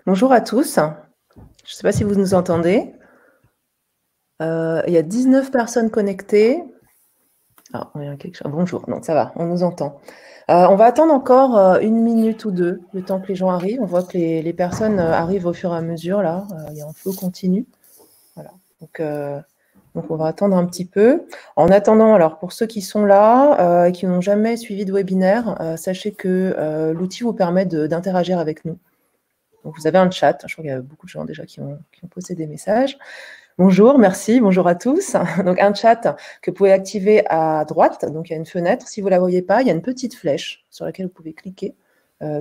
Bonjour à tous. Je ne sais pas si vous nous entendez. Il y a 19 personnes connectées. Ah, il y a quelque chose. Bonjour, donc ça va, on nous entend. On va attendre encore 1 minute ou deux, le temps que les gens arrivent. On voit que les personnes arrivent au fur et à mesure, là. Il y a un flow continu. Voilà. Donc, on va attendre un petit peu. En attendant, alors pour ceux qui sont là et qui n'ont jamais suivi de webinaire, sachez que l'outil vous permet d'interagir avec nous. Donc, vous avez un chat. Je crois qu'il y a beaucoup de gens déjà qui ont posté des messages. Bonjour, merci, bonjour à tous. Donc, un chat que vous pouvez activer à droite. Donc, il y a une fenêtre. Si vous ne la voyez pas, il y a une petite flèche sur laquelle vous pouvez cliquer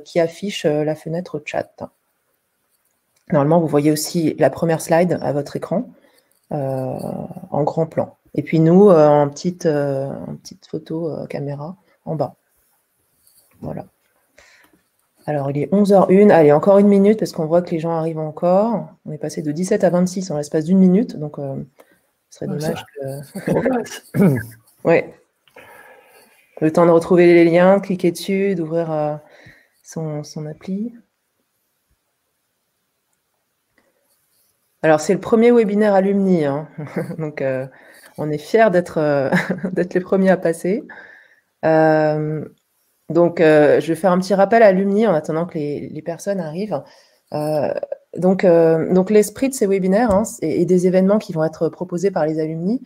qui affiche la fenêtre chat. Normalement, vous voyez aussi la première slide à votre écran en grand plan. Et puis nous, en petite photo caméra en bas. Voilà. Alors, il est 11h01. Allez, encore 1 minute parce qu'on voit que les gens arrivent encore. On est passé de 17 à 26 en l'espace d'1 minute. Donc, ce serait dommage que... Oui. Le temps de retrouver les liens, de cliquer dessus, d'ouvrir son appli. Alors, c'est le premier webinaire Alumni. Hein. Donc, on est fiers d'être les premiers à passer. Donc, je vais faire un petit rappel à Alumni en attendant que les personnes arrivent. Donc l'esprit de ces webinaires et des événements qui vont être proposés par les alumni,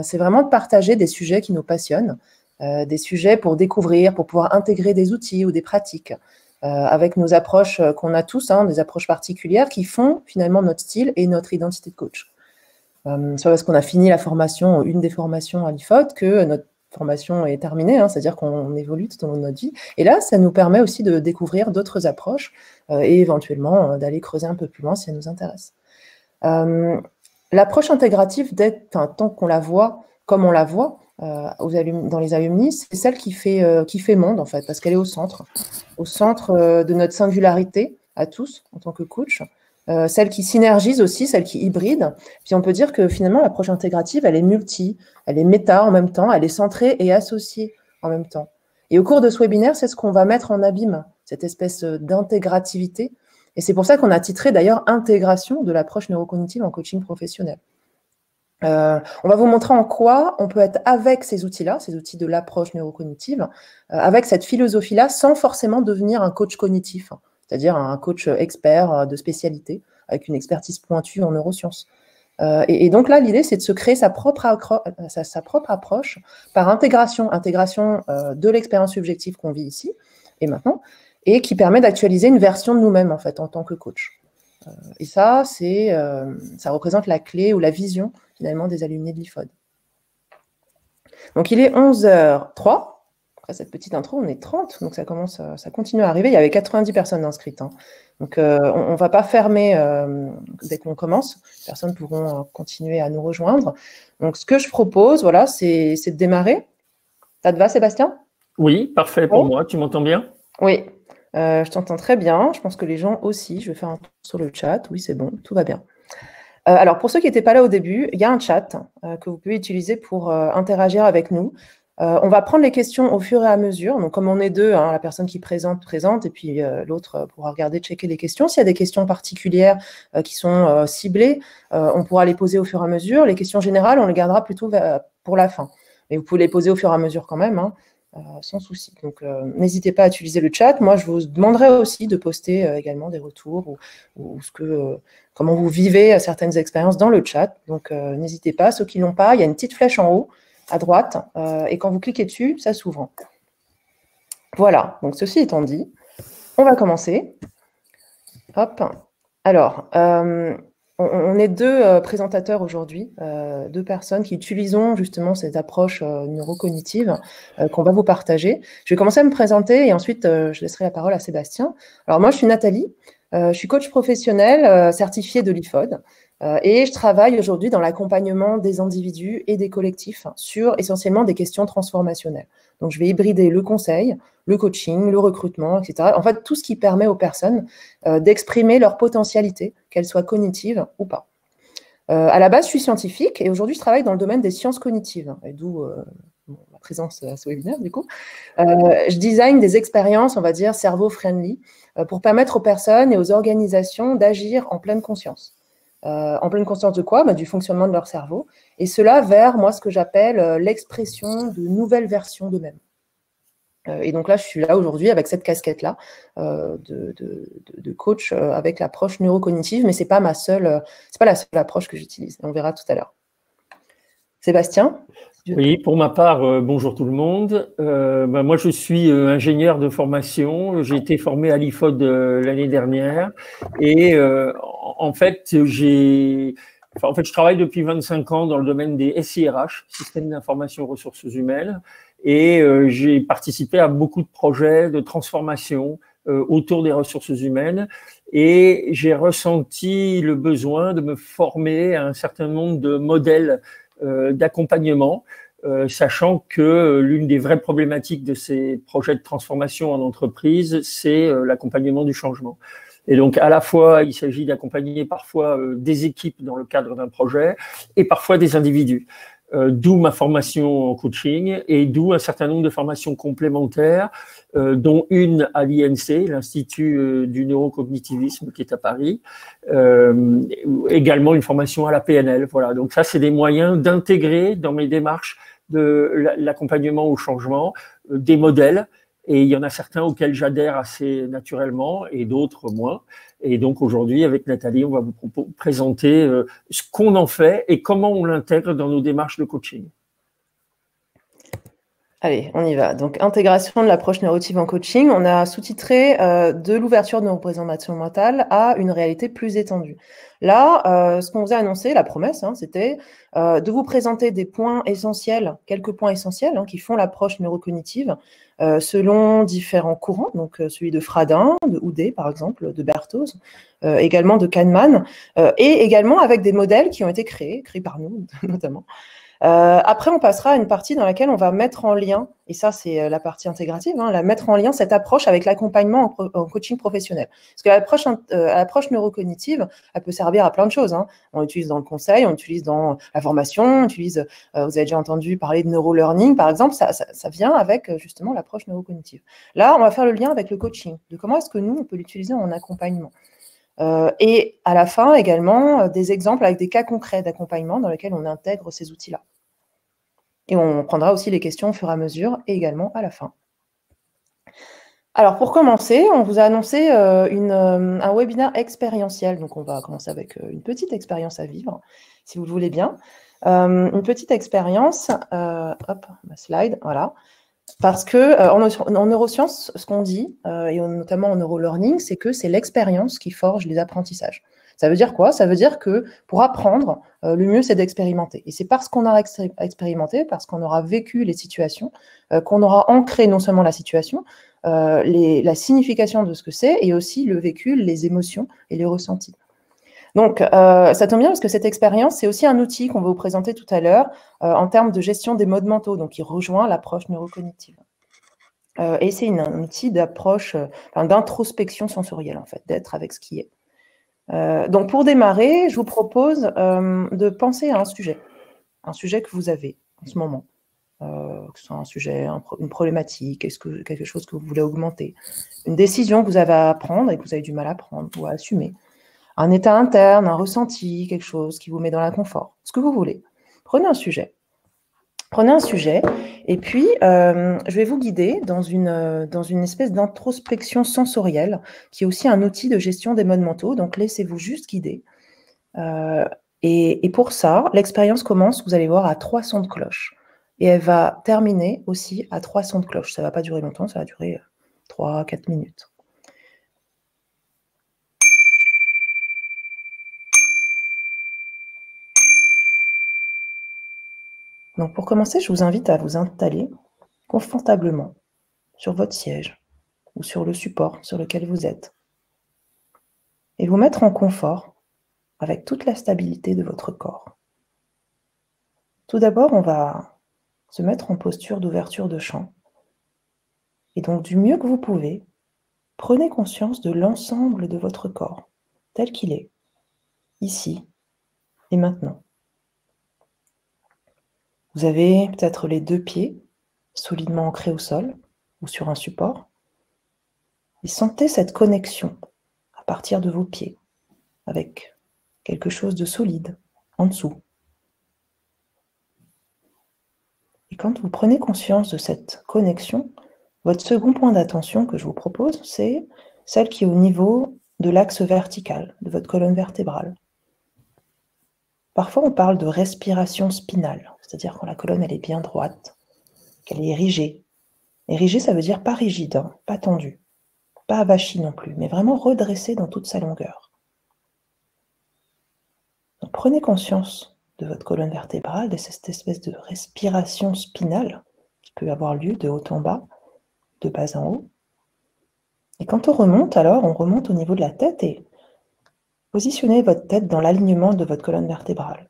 c'est vraiment de partager des sujets qui nous passionnent, des sujets pour découvrir, pour pouvoir intégrer des outils ou des pratiques avec nos approches qu'on a tous, des approches particulières qui font finalement notre style et notre identité de coach. Soit parce qu'on a fini la formation, une des formations à l'IFOD, que notre formation est terminée, c'est-à-dire qu'on évolue tout au long de notre vie. Et là, ça nous permet aussi de découvrir d'autres approches et éventuellement d'aller creuser un peu plus loin si elle nous intéresse. L'approche intégrative, tant qu'on la voit comme on la voit dans les alumni, c'est celle qui fait monde, en fait, parce qu'elle est au centre de notre singularité à tous en tant que coach. Celle qui synergise aussi, celle qui hybride. Puis on peut dire que finalement, l'approche intégrative, elle est multi, elle est méta en même temps, elle est centrée et associée en même temps. Et au cours de ce webinaire, c'est ce qu'on va mettre en abîme, cette espèce d'intégrativité. Et c'est pour ça qu'on a titré d'ailleurs « Intégration de l'approche neurocognitive en coaching professionnel ». On va vous montrer en quoi on peut être avec ces outils-là, ces outils de l'approche neurocognitive, avec cette philosophie-là, sans forcément devenir un coach cognitif, c'est-à-dire un coach expert de spécialité, avec une expertise pointue en neurosciences. Et donc là, l'idée, c'est de se créer sa propre approche par intégration de l'expérience subjective qu'on vit ici et maintenant, et qui permet d'actualiser une version de nous-mêmes, en fait, en tant que coach. Et ça, ça représente la clé ou la vision, finalement, des alumni de l'IFOD. Donc, il est 11h03. Après cette petite intro, on est 30, donc ça continue à arriver. Il y avait 90 personnes inscrites. Donc, on ne va pas fermer dès qu'on commence. Les personnes pourront continuer à nous rejoindre. Donc, ce que je propose, voilà, c'est de démarrer. Ça te va, Sébastien? Oui, parfait pour moi. Tu m'entends bien? Oui, je t'entends très bien. Je pense que les gens aussi. Je vais faire un tour sur le chat. Oui, c'est bon, tout va bien. Alors, pour ceux qui n'étaient pas là au début, il y a un chat que vous pouvez utiliser pour interagir avec nous. On va prendre les questions au fur et à mesure. Donc, comme on est deux, la personne qui présente, et puis l'autre pourra regarder, checker les questions. S'il y a des questions particulières qui sont ciblées, on pourra les poser au fur et à mesure. Les questions générales, on les gardera plutôt pour la fin. Mais vous pouvez les poser au fur et à mesure quand même, sans souci. Donc, n'hésitez pas à utiliser le chat. Moi, je vous demanderai aussi de poster également des retours ou comment vous vivez certaines expériences dans le chat. Donc, n'hésitez pas. Ceux qui ne l'ont pas, il y a une petite flèche en haut à droite, et quand vous cliquez dessus, ça s'ouvre. Voilà, donc ceci étant dit, on va commencer. Hop. Alors, on est deux présentateurs aujourd'hui, deux personnes qui utilisons justement cette approche neurocognitive qu'on va vous partager. Je vais commencer à me présenter et ensuite je laisserai la parole à Sébastien. Alors moi, je suis Nathalie, je suis coach professionnel certifiée de l'IFOD et je travaille aujourd'hui dans l'accompagnement des individus et des collectifs sur essentiellement des questions transformationnelles. Donc, je vais hybrider le conseil, le coaching, le recrutement, etc. En fait, tout ce qui permet aux personnes d'exprimer leur potentialité, qu'elles soient cognitives ou pas. À la base, je suis scientifique et aujourd'hui, je travaille dans le domaine des sciences cognitives, et d'où présence à ce webinaire, du coup. Je design des expériences, on va dire, cerveau-friendly, pour permettre aux personnes et aux organisations d'agir en pleine conscience. En pleine conscience de quoi? Du fonctionnement de leur cerveau. Et cela vers, moi, ce que j'appelle l'expression de nouvelles versions d'eux-mêmes. Et donc là, je suis là aujourd'hui avec cette casquette-là de coach avec l'approche neurocognitive, mais c'est pas la seule approche que j'utilise. On verra tout à l'heure. Sébastien? Oui, pour ma part, bonjour tout le monde. Moi, je suis ingénieur de formation. J'ai été formé à l'IFOD l'année dernière. Et en fait, je travaille depuis 25 ans dans le domaine des SIRH, Système d'information ressources humaines. Et j'ai participé à beaucoup de projets de transformation autour des ressources humaines. Et j'ai ressenti le besoin de me former à un certain nombre de modèles d'accompagnement, sachant que l'une des vraies problématiques de ces projets de transformation en entreprise, c'est l'accompagnement du changement. Et donc, à la fois, il s'agit d'accompagner parfois des équipes dans le cadre d'un projet et parfois des individus. D'où ma formation en coaching et d'où un certain nombre de formations complémentaires, dont une à l'INC, l'Institut du neurocognitivisme qui est à Paris, également une formation à la PNL. Voilà, donc ça, c'est des moyens d'intégrer dans mes démarches de l'accompagnement au changement des modèles. Et il y en a certains auxquels j'adhère assez naturellement et d'autres moins. Et donc aujourd'hui, avec Nathalie, on va vous présenter ce qu'on en fait et comment on l'intègre dans nos démarches de coaching. Allez, on y va. Donc, intégration de l'approche neurotive en coaching. On a sous-titré de l'ouverture de nos représentations mentales à une réalité plus étendue. Là, ce qu'on vous a annoncé, la promesse, c'était de vous présenter des points essentiels, quelques points essentiels qui font l'approche neurocognitive selon différents courants, donc celui de Fradin, de Houdet, par exemple, de Berthoz, également de Kahneman, et également avec des modèles qui ont été créés par nous, notamment. Après, on passera à une partie dans laquelle on va mettre en lien, et ça c'est la partie intégrative, mettre en lien cette approche avec l'accompagnement en coaching professionnel. Parce que l'approche neurocognitive, elle peut servir à plein de choses. On l'utilise dans le conseil, on l'utilise dans la formation, on utilise, vous avez déjà entendu parler de neurolearning, par exemple, ça vient avec justement l'approche neurocognitive. Là, on va faire le lien avec le coaching, de comment est-ce que nous, on peut l'utiliser en accompagnement. Et à la fin, également, des exemples avec des cas concrets d'accompagnement dans lesquels on intègre ces outils-là. Et on prendra aussi les questions au fur et à mesure, et également à la fin. Alors, pour commencer, on vous a annoncé un webinaire expérientiel. Donc, on va commencer avec une petite expérience à vivre, si vous le voulez bien. Une petite expérience, hop, ma slide, voilà. Parce que en neurosciences, ce qu'on dit, et notamment en neurolearning, c'est que c'est l'expérience qui forge les apprentissages. Ça veut dire quoi? Ça veut dire que pour apprendre, le mieux, c'est d'expérimenter. Et c'est parce qu'on aura expérimenté, parce qu'on aura vécu les situations, qu'on aura ancré non seulement la situation, la signification de ce que c'est, et aussi le vécu, les émotions et les ressentis. Donc, ça tombe bien parce que cette expérience, c'est aussi un outil qu'on va vous présenter tout à l'heure en termes de gestion des modes mentaux, donc qui rejoint l'approche neurocognitive. Et c'est un outil d'approche, d'introspection sensorielle, en fait, d'être avec ce qui est. Donc, pour démarrer, je vous propose de penser à un sujet que vous avez en ce moment, que ce soit un sujet, une problématique, quelque chose que vous voulez augmenter, une décision que vous avez à prendre et que vous avez du mal à prendre ou à assumer, un état interne, un ressenti, quelque chose qui vous met dans l'inconfort, ce que vous voulez. Prenez un sujet. Et puis je vais vous guider dans une espèce d'introspection sensorielle qui est aussi un outil de gestion des modes mentaux. Donc, laissez-vous juste guider. Et pour ça, l'expérience commence, vous allez voir, à 3 sons de cloche. Et elle va terminer aussi à 3 sons de cloche. Ça ne va pas durer longtemps, ça va durer 3-4 minutes. Donc, pour commencer, je vous invite à vous installer confortablement sur votre siège ou sur le support sur lequel vous êtes et vous mettre en confort avec toute la stabilité de votre corps. Tout d'abord, on va se mettre en posture d'ouverture de champ. Et donc, du mieux que vous pouvez, prenez conscience de l'ensemble de votre corps, tel qu'il est, ici et maintenant. Vous avez peut-être les 2 pieds solidement ancré au sol ou sur un support. Et sentez cette connexion à partir de vos pieds avec quelque chose de solide en dessous. Et quand vous prenez conscience de cette connexion, votre second point d'attention que je vous propose, c'est celle qui est au niveau de l'axe vertical de votre colonne vertébrale. Parfois, on parle de respiration spinale, c'est-à-dire quand la colonne elle est bien droite, qu'elle est érigée. Érigée, ça veut dire pas rigide, hein, pas tendue, pas avachie non plus, mais vraiment redressée dans toute sa longueur. Donc, prenez conscience de votre colonne vertébrale, de cette espèce de respiration spinale qui peut avoir lieu de haut en bas, de bas en haut. Et quand on remonte, alors, on remonte au niveau de la tête et positionnez votre tête dans l'alignement de votre colonne vertébrale,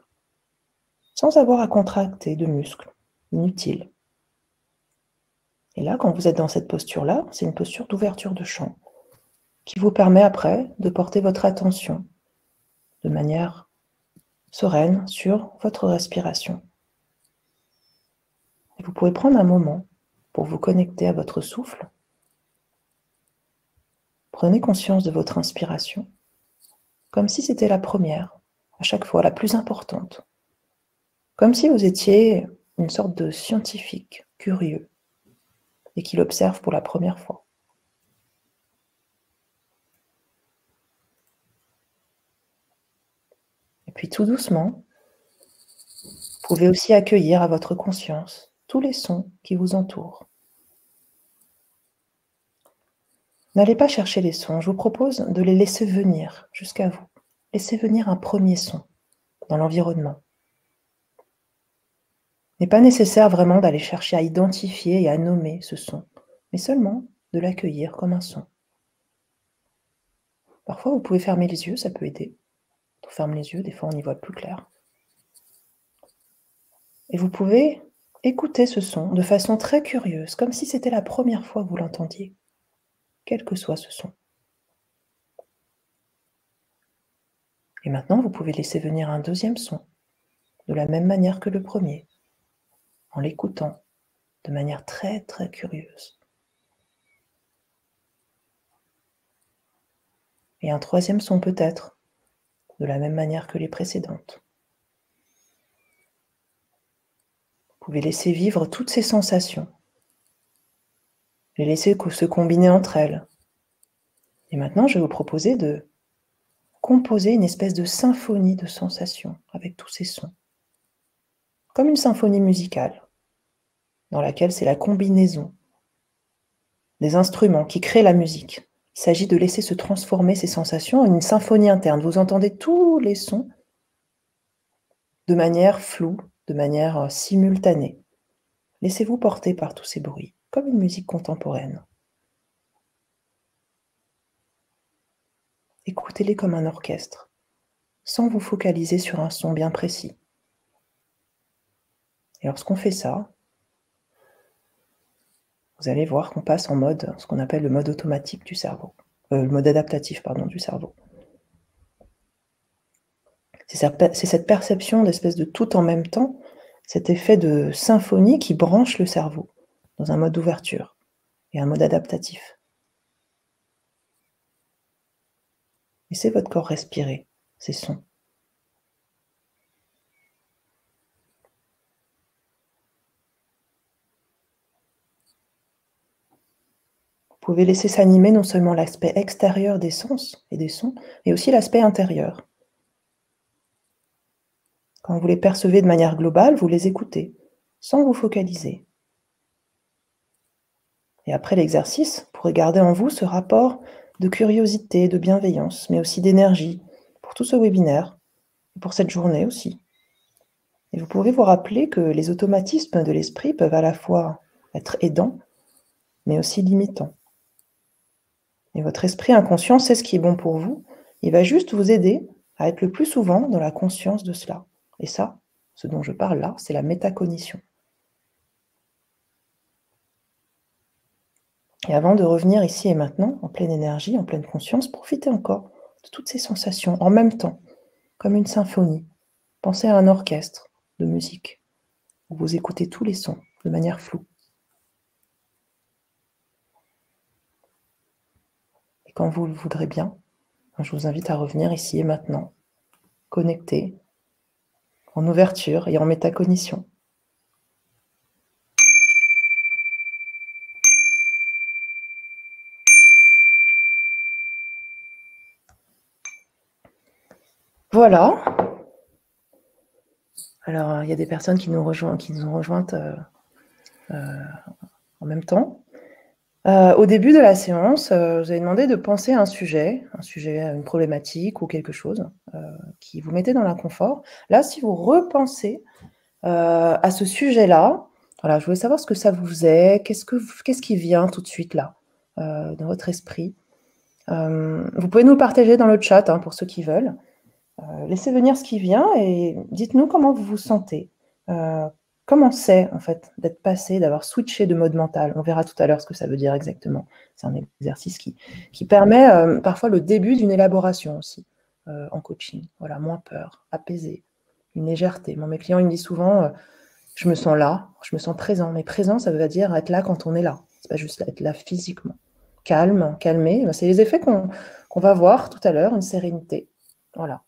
sans avoir à contracter de muscles inutiles. Et là, quand vous êtes dans cette posture-là, c'est une posture d'ouverture de champ qui vous permet après de porter votre attention de manière sereine sur votre respiration. Et vous pouvez prendre un moment pour vous connecter à votre souffle. Prenez conscience de votre inspiration, comme si c'était la première, à chaque fois la plus importante. Comme si vous étiez une sorte de scientifique curieux et qui l'observe pour la première fois. Et puis tout doucement, vous pouvez aussi accueillir à votre conscience tous les sons qui vous entourent. N'allez pas chercher les sons, je vous propose de les laisser venir jusqu'à vous. Laissez venir un premier son dans l'environnement. Il n'est pas nécessaire vraiment d'aller chercher à identifier et à nommer ce son, mais seulement de l'accueillir comme un son. Parfois, vous pouvez fermer les yeux, ça peut aider. On ferme les yeux, des fois on y voit plus clair. Et vous pouvez écouter ce son de façon très curieuse, comme si c'était la première fois que vous l'entendiez, quel que soit ce son. Et maintenant, vous pouvez laisser venir un deuxième son, de la même manière que le premier, en l'écoutant de manière très très curieuse. Et un troisième son peut-être, de la même manière que les précédentes. Vous pouvez laisser vivre toutes ces sensations, les laisser se combiner entre elles. Et maintenant, je vais vous proposer de composer une espèce de symphonie de sensations avec tous ces sons. Comme une symphonie musicale, dans laquelle c'est la combinaison des instruments qui créent la musique. Il s'agit de laisser se transformer ces sensations en une symphonie interne. Vous entendez tous les sons de manière floue, de manière simultanée. Laissez-vous porter par tous ces bruits, comme une musique contemporaine. Écoutez-les comme un orchestre, sans vous focaliser sur un son bien précis. Et lorsqu'on fait ça, vous allez voir qu'on passe en mode, ce qu'on appelle le mode automatique du cerveau, le mode adaptatif, pardon, du cerveau. C'est cette perception d'espèce de tout en même temps, cet effet de symphonie qui branche le cerveau dans un mode d'ouverture et un mode adaptatif. Laissez votre corps respirer ces sons. Vous pouvez laisser s'animer non seulement l'aspect extérieur des sens et des sons, mais aussi l'aspect intérieur. Quand vous les percevez de manière globale, vous les écoutez, sans vous focaliser. Et après l'exercice, vous pourrez garder en vous ce rapport de curiosité, de bienveillance, mais aussi d'énergie pour tout ce webinaire, et pour cette journée aussi. Et vous pouvez vous rappeler que les automatismes de l'esprit peuvent à la fois être aidants, mais aussi limitants. Et votre esprit inconscient sait ce qui est bon pour vous, il va juste vous aider à être le plus souvent dans la conscience de cela. Et ça, ce dont je parle là, c'est la métacognition. Et avant de revenir ici et maintenant, en pleine énergie, en pleine conscience, profitez encore de toutes ces sensations en même temps, comme une symphonie. Pensez à un orchestre de musique, où vous écoutez tous les sons de manière floue. quand vous le voudrez bien. Je vous invite à revenir ici et maintenant, connecté, en ouverture et en métacognition. Voilà. Alors, il y a des personnes qui nous ont rejointes en même temps. Au début de la séance, vous avez demandé de penser à un sujet, une problématique ou quelque chose qui vous mettait dans l'inconfort. Là, si vous repensez à ce sujet-là, voilà, je voulais savoir ce que ça vous faisait, qu'est-ce qui vient tout de suite là, dans votre esprit. Vous pouvez nous le partager dans le chat, hein, pour ceux qui veulent. Laissez venir ce qui vient et dites-nous comment vous vous sentez. Comment c'est, en fait, d'être passé, d'avoir switché de mode mental. On verra tout à l'heure ce que ça veut dire exactement. C'est un exercice qui permet parfois le début d'une élaboration aussi en coaching. Voilà, moins peur, apaisé, une légèreté. Moi, mes clients, ils me disent souvent, je me sens là, je me sens présent. Mais présent, ça veut dire être là quand on est là. C'est pas juste être là physiquement. Calme, calmé. C'est les effets qu'on va voir tout à l'heure, une sérénité. Voilà.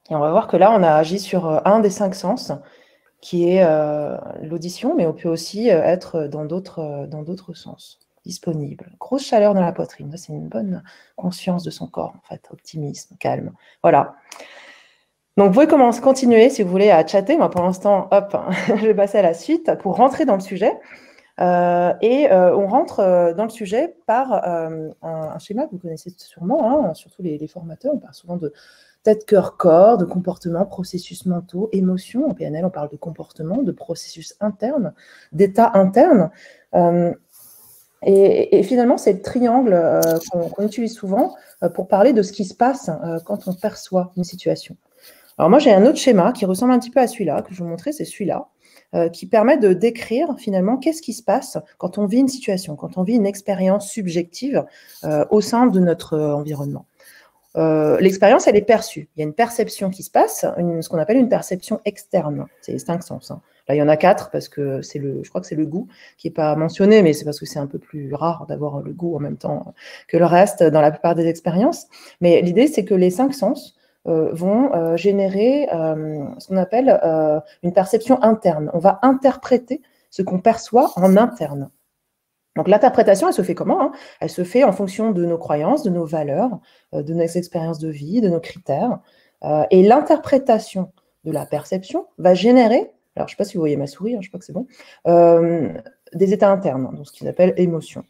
Et on va voir que là, on a agi sur un des 5 sens, qui est l'audition, mais on peut aussi être dans d'autres sens, disponible. Grosse chaleur dans la poitrine, c'est une bonne conscience de son corps, en fait, optimisme, calme. Voilà. Donc, vous pouvez continuer, si vous voulez, à chatter. Moi, pour l'instant, hop, je vais passer à la suite pour rentrer dans le sujet. On rentre dans le sujet par un schéma que vous connaissez sûrement, hein, surtout les formateurs. On parle souvent de tête, cœur, corps, de comportement, processus mentaux, émotions. En PNL, on parle de comportement, de processus interne, d'état interne. Et finalement, c'est le triangle qu'on utilise souvent pour parler de ce qui se passe quand on perçoit une situation. Alors moi, j'ai un autre schéma qui ressemble un petit peu à celui-là, que je vais vous montrer, c'est celui-là, qui permet de décrire finalement qu'est-ce qui se passe quand on vit une situation, quand on vit une expérience subjective au sein de notre environnement. L'expérience, elle est perçue. Il y a une perception qui se passe, ce qu'on appelle une perception externe. C'est les 5 sens. Hein. Là, il y en a 4 parce que je crois que c'est le goût qui n'est pas mentionné, mais c'est parce que c'est un peu plus rare d'avoir le goût en même temps que le reste dans la plupart des expériences. Mais l'idée, c'est que les 5 sens vont générer ce qu'on appelle une perception interne. On va interpréter ce qu'on perçoit en interne. Donc l'interprétation, elle se fait comment, hein? Elle se fait en fonction de nos croyances, de nos valeurs, de nos expériences de vie, de nos critères. Et l'interprétation de la perception va générer, alors je ne sais pas si vous voyez ma souris, hein, je crois que c'est bon, des états internes, donc ce qu'ils appellent émotions.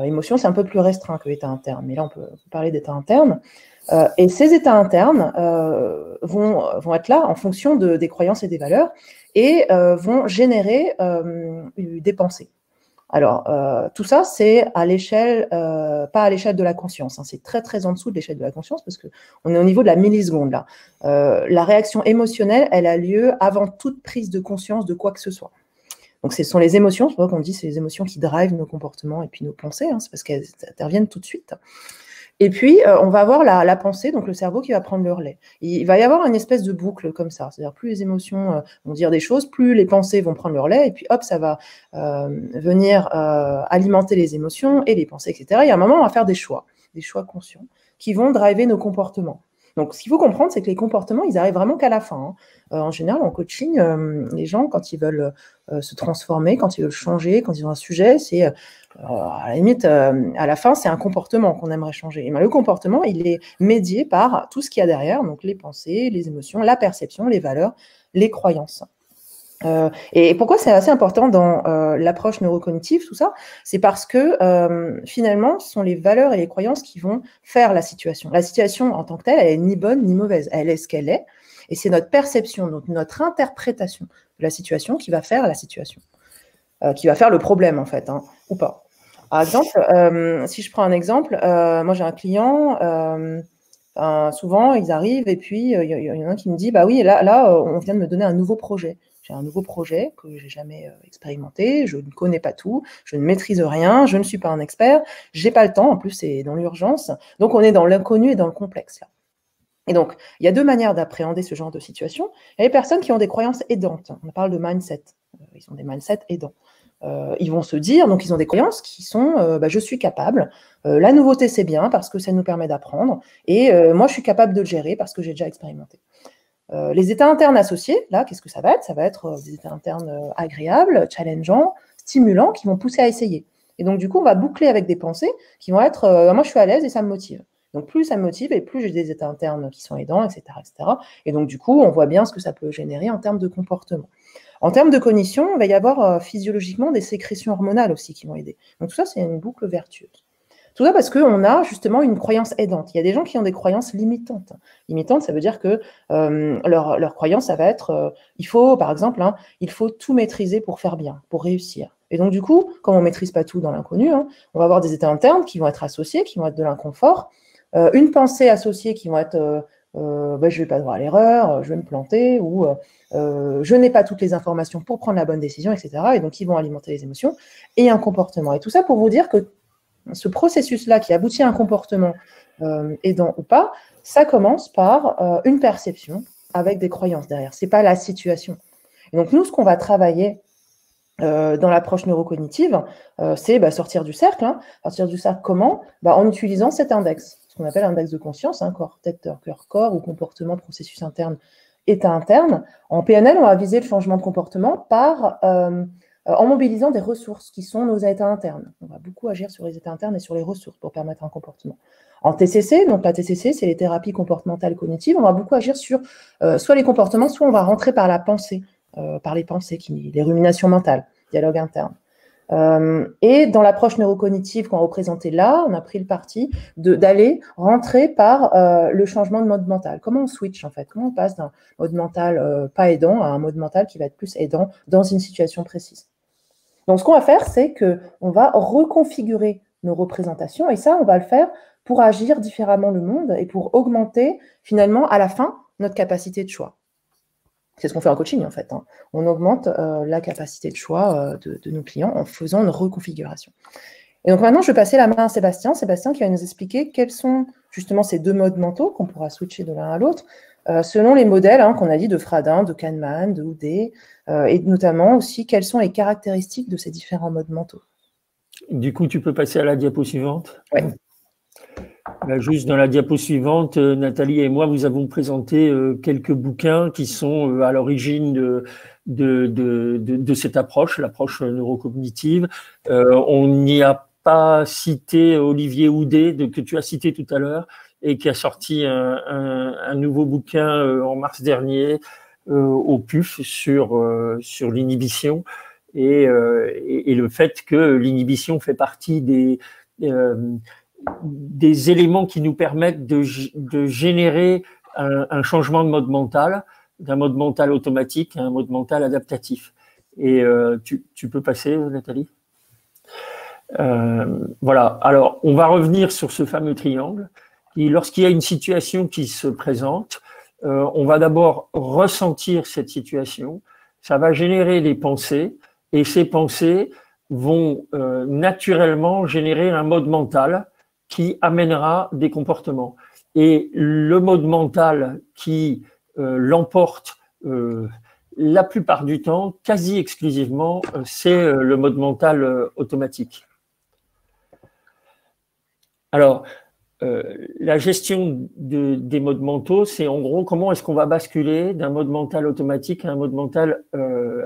Émotion, c'est un peu plus restreint que état interne, mais là on peut parler d'état interne. Et ces états internes vont être là en fonction des croyances et des valeurs et vont générer des pensées. Alors, tout ça, c'est à l'échelle, pas à l'échelle de la conscience. Hein, c'est très, très en dessous de l'échelle de la conscience parce qu'on est au niveau de la milliseconde, là. La réaction émotionnelle, elle a lieu avant toute prise de conscience de quoi que ce soit. Donc, ce sont les émotions, c'est pour ça qu'on dit c'est les émotions qui drivent nos comportements et puis nos pensées, hein, c'est parce qu'elles interviennent tout de suite. Et puis, on va avoir la pensée, donc le cerveau qui va prendre le relais. Il va y avoir une espèce de boucle comme ça. C'est-à-dire, plus les émotions vont dire des choses, plus les pensées vont prendre le relais. Et puis, hop, ça va venir alimenter les émotions et les pensées, etc. Et à un moment, on va faire des choix conscients qui vont driver nos comportements. Donc, ce qu'il faut comprendre, c'est que les comportements, ils arrivent vraiment qu'à la fin. Hein. En général, en coaching, les gens, quand ils veulent se transformer, quand ils veulent changer, quand ils ont un sujet, c'est à la limite, à la fin, c'est un comportement qu'on aimerait changer. Et bien, le comportement, il est médié par tout ce qu'il y a derrière, donc les pensées, les émotions, la perception, les valeurs, les croyances. Et pourquoi c'est assez important dans l'approche neurocognitive, tout ça? C'est parce que finalement, ce sont les valeurs et les croyances qui vont faire la situation. La situation en tant que telle, elle est ni bonne ni mauvaise. Elle est ce qu'elle est. Et c'est notre perception, donc notre interprétation de la situation qui va faire la situation, qui va faire le problème en fait, hein, ou pas. Par exemple, si je prends un exemple, moi j'ai un client, souvent ils arrivent et puis il y en a un qui me dit, bah oui, là on vient de me donner un nouveau projet. J'ai un nouveau projet que je n'ai jamais expérimenté, je ne connais pas tout, je ne maîtrise rien, je ne suis pas un expert, j'ai pas le temps, en plus c'est dans l'urgence, donc on est dans l'inconnu et dans le complexe là. Et donc, il y a 2 manières d'appréhender ce genre de situation. Il y a les personnes qui ont des croyances aidantes. On parle de mindset. Ils ont des mindsets aidants. ils vont se dire, donc ils ont des croyances qui sont je suis capable, la nouveauté c'est bien parce que ça nous permet d'apprendre, et moi je suis capable de le gérer parce que j'ai déjà expérimenté. Les états internes associés, là, qu'est-ce que ça va être? Ça va être des états internes agréables, challengeants, stimulants, qui vont pousser à essayer. Et donc, du coup, on va boucler avec des pensées qui vont être moi, je suis à l'aise et ça me motive. Donc, plus ça me motive et plus j'ai des états internes qui sont aidants, etc., etc. Et donc, du coup, on voit bien ce que ça peut générer en termes de comportement. En termes de cognition, il va y avoir physiologiquement des sécrétions hormonales aussi qui vont aider. Donc, tout ça, c'est une boucle vertueuse. Tout ça parce qu'on a justement une croyance aidante. Il y a des gens qui ont des croyances limitantes. Limitantes, ça veut dire que leur croyance, ça va être il faut, par exemple, il faut tout maîtriser pour faire bien, pour réussir. Et donc, du coup, comme on ne maîtrise pas tout dans l'inconnu, on va avoir des états internes qui vont être associés, qui vont être de l'inconfort, une pensée associée qui vont être je ne vais pas droit à l'erreur, je vais me planter, ou je n'ai pas toutes les informations pour prendre la bonne décision, etc. Et donc, ils vont alimenter les émotions, et un comportement. Et tout ça pour vous dire que ce processus-là qui aboutit à un comportement aidant ou pas, ça commence par une perception avec des croyances derrière. Ce n'est pas la situation. Et donc, nous, ce qu'on va travailler dans l'approche neurocognitive, c'est sortir du cercle. Sortir du cercle comment? En utilisant cet index, ce qu'on appelle index de conscience, corps, tête, cœur, corps, ou comportement, processus interne, état interne. En PNL, on va viser le changement de comportement par en mobilisant des ressources qui sont nos états internes. On va beaucoup agir sur les états internes et sur les ressources pour permettre un comportement. En TCC, donc la TCC, c'est les thérapies comportementales cognitives, on va beaucoup agir sur soit les comportements, soit on va rentrer par la pensée, par les pensées, les ruminations mentales, dialogue interne. Et dans l'approche neurocognitive qu'on a représentée là, on a pris le parti d'aller rentrer par le changement de mode mental. Comment on switch en fait? Comment on passe d'un mode mental pas aidant à un mode mental qui va être plus aidant dans une situation précise? Donc, ce qu'on va faire, c'est qu'on va reconfigurer nos représentations, et ça, on va le faire pour agir différemment le monde et pour augmenter, finalement, à la fin, notre capacité de choix. C'est ce qu'on fait en coaching, en fait. On augmente la capacité de choix de nos clients en faisant une reconfiguration. Et donc, maintenant, je vais passer la main à Sébastien. Sébastien qui va nous expliquer quels sont, justement, ces deux modes mentaux qu'on pourra switcher de l'un à l'autre, selon les modèles qu'on a dit de Fradin, de Kahneman, de Houdet, et notamment aussi quelles sont les caractéristiques de ces différents modes mentaux. Du coup, tu peux passer à la diapo suivante. Oui. Juste dans la diapo suivante, Nathalie et moi, vous avons présenté quelques bouquins qui sont à l'origine de cette approche, l'approche neurocognitive. On n'y a pas cité Olivier Houdet, que tu as cité tout à l'heure, et qui a sorti un nouveau bouquin en mars dernier au PUF sur l'inhibition et le fait que l'inhibition fait partie des éléments qui nous permettent de générer un changement de mode mental, d'un mode mental automatique à un mode mental adaptatif. Et tu peux passer, Nathalie? Voilà. Alors, on va revenir sur ce fameux triangle. Et lorsqu'il y a une situation qui se présente, on va d'abord ressentir cette situation. Ça va générer des pensées, et ces pensées vont naturellement générer un mode mental qui amènera des comportements. Et le mode mental qui l'emporte la plupart du temps, quasi exclusivement, c'est le mode mental automatique. Alors, la gestion des modes mentaux, c'est en gros comment est-ce qu'on va basculer d'un mode mental automatique à un mode mental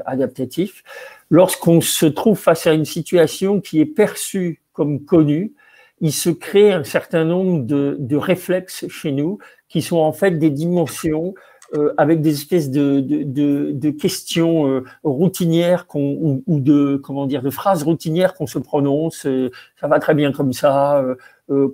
adaptatif. Lorsqu'on se trouve face à une situation qui est perçue comme connue, il se crée un certain nombre de réflexes chez nous qui sont en fait des dimensions avec des espèces de questions routinières ou de phrases routinières qu'on se prononce. Ça va très bien comme ça.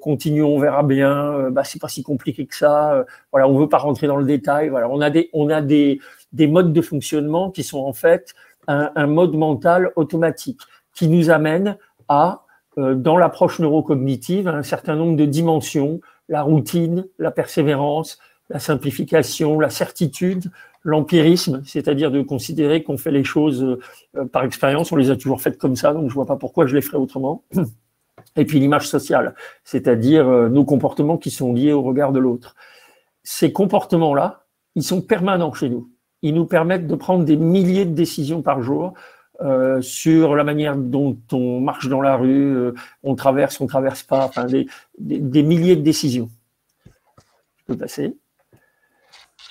Continuons, on verra bien. C'est pas si compliqué que ça. Voilà, on veut pas rentrer dans le détail. Voilà, on a des modes de fonctionnement qui sont en fait un mode mental automatique qui nous amène à dans l'approche neurocognitive, un certain nombre de dimensions, la routine, la persévérance, la simplification, la certitude, l'empirisme, c'est-à-dire de considérer qu'on fait les choses par expérience, on les a toujours faites comme ça, donc je vois pas pourquoi je les ferais autrement. Et puis l'image sociale, c'est-à-dire nos comportements qui sont liés au regard de l'autre. Ces comportements-là, ils sont permanents chez nous. Ils nous permettent de prendre des milliers de décisions par jour, sur la manière dont on marche dans la rue, on traverse pas, enfin des milliers de décisions. Je peux passer.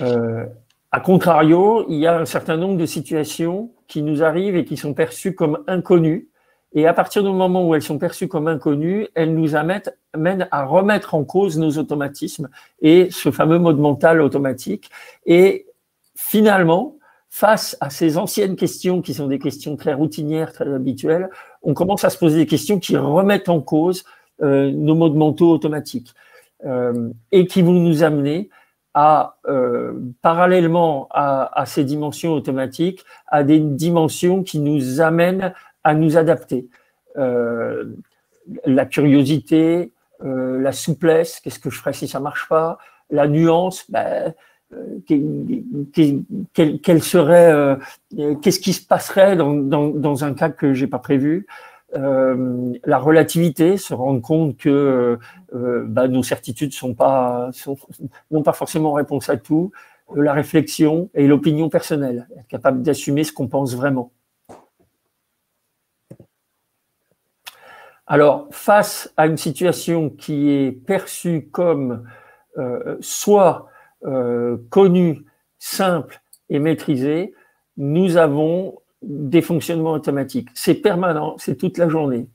A contrario, il y a un certain nombre de situations qui nous arrivent et qui sont perçues comme inconnues. Et à partir du moment où elles sont perçues comme inconnues, elles nous amènent à remettre en cause nos automatismes et ce fameux mode mental automatique. Et finalement, face à ces anciennes questions qui sont des questions très routinières, très habituelles, on commence à se poser des questions qui remettent en cause nos modes mentaux automatiques et qui vont nous amener à, parallèlement à ces dimensions automatiques, à des dimensions qui nous amènent à nous adapter. La curiosité, la souplesse, qu'est-ce que je ferais si ça marche pas, la nuance, qu'est-ce qui se passerait dans un cas que j'ai pas prévu, la relativité, se rendre compte que nos certitudes n'ont pas forcément réponse à tout, la réflexion et l'opinion personnelle, être capable d'assumer ce qu'on pense vraiment. Alors, face à une situation qui est perçue comme soit connue, simple et maîtrisée, nous avons des fonctionnements automatiques. C'est permanent, c'est toute la journée.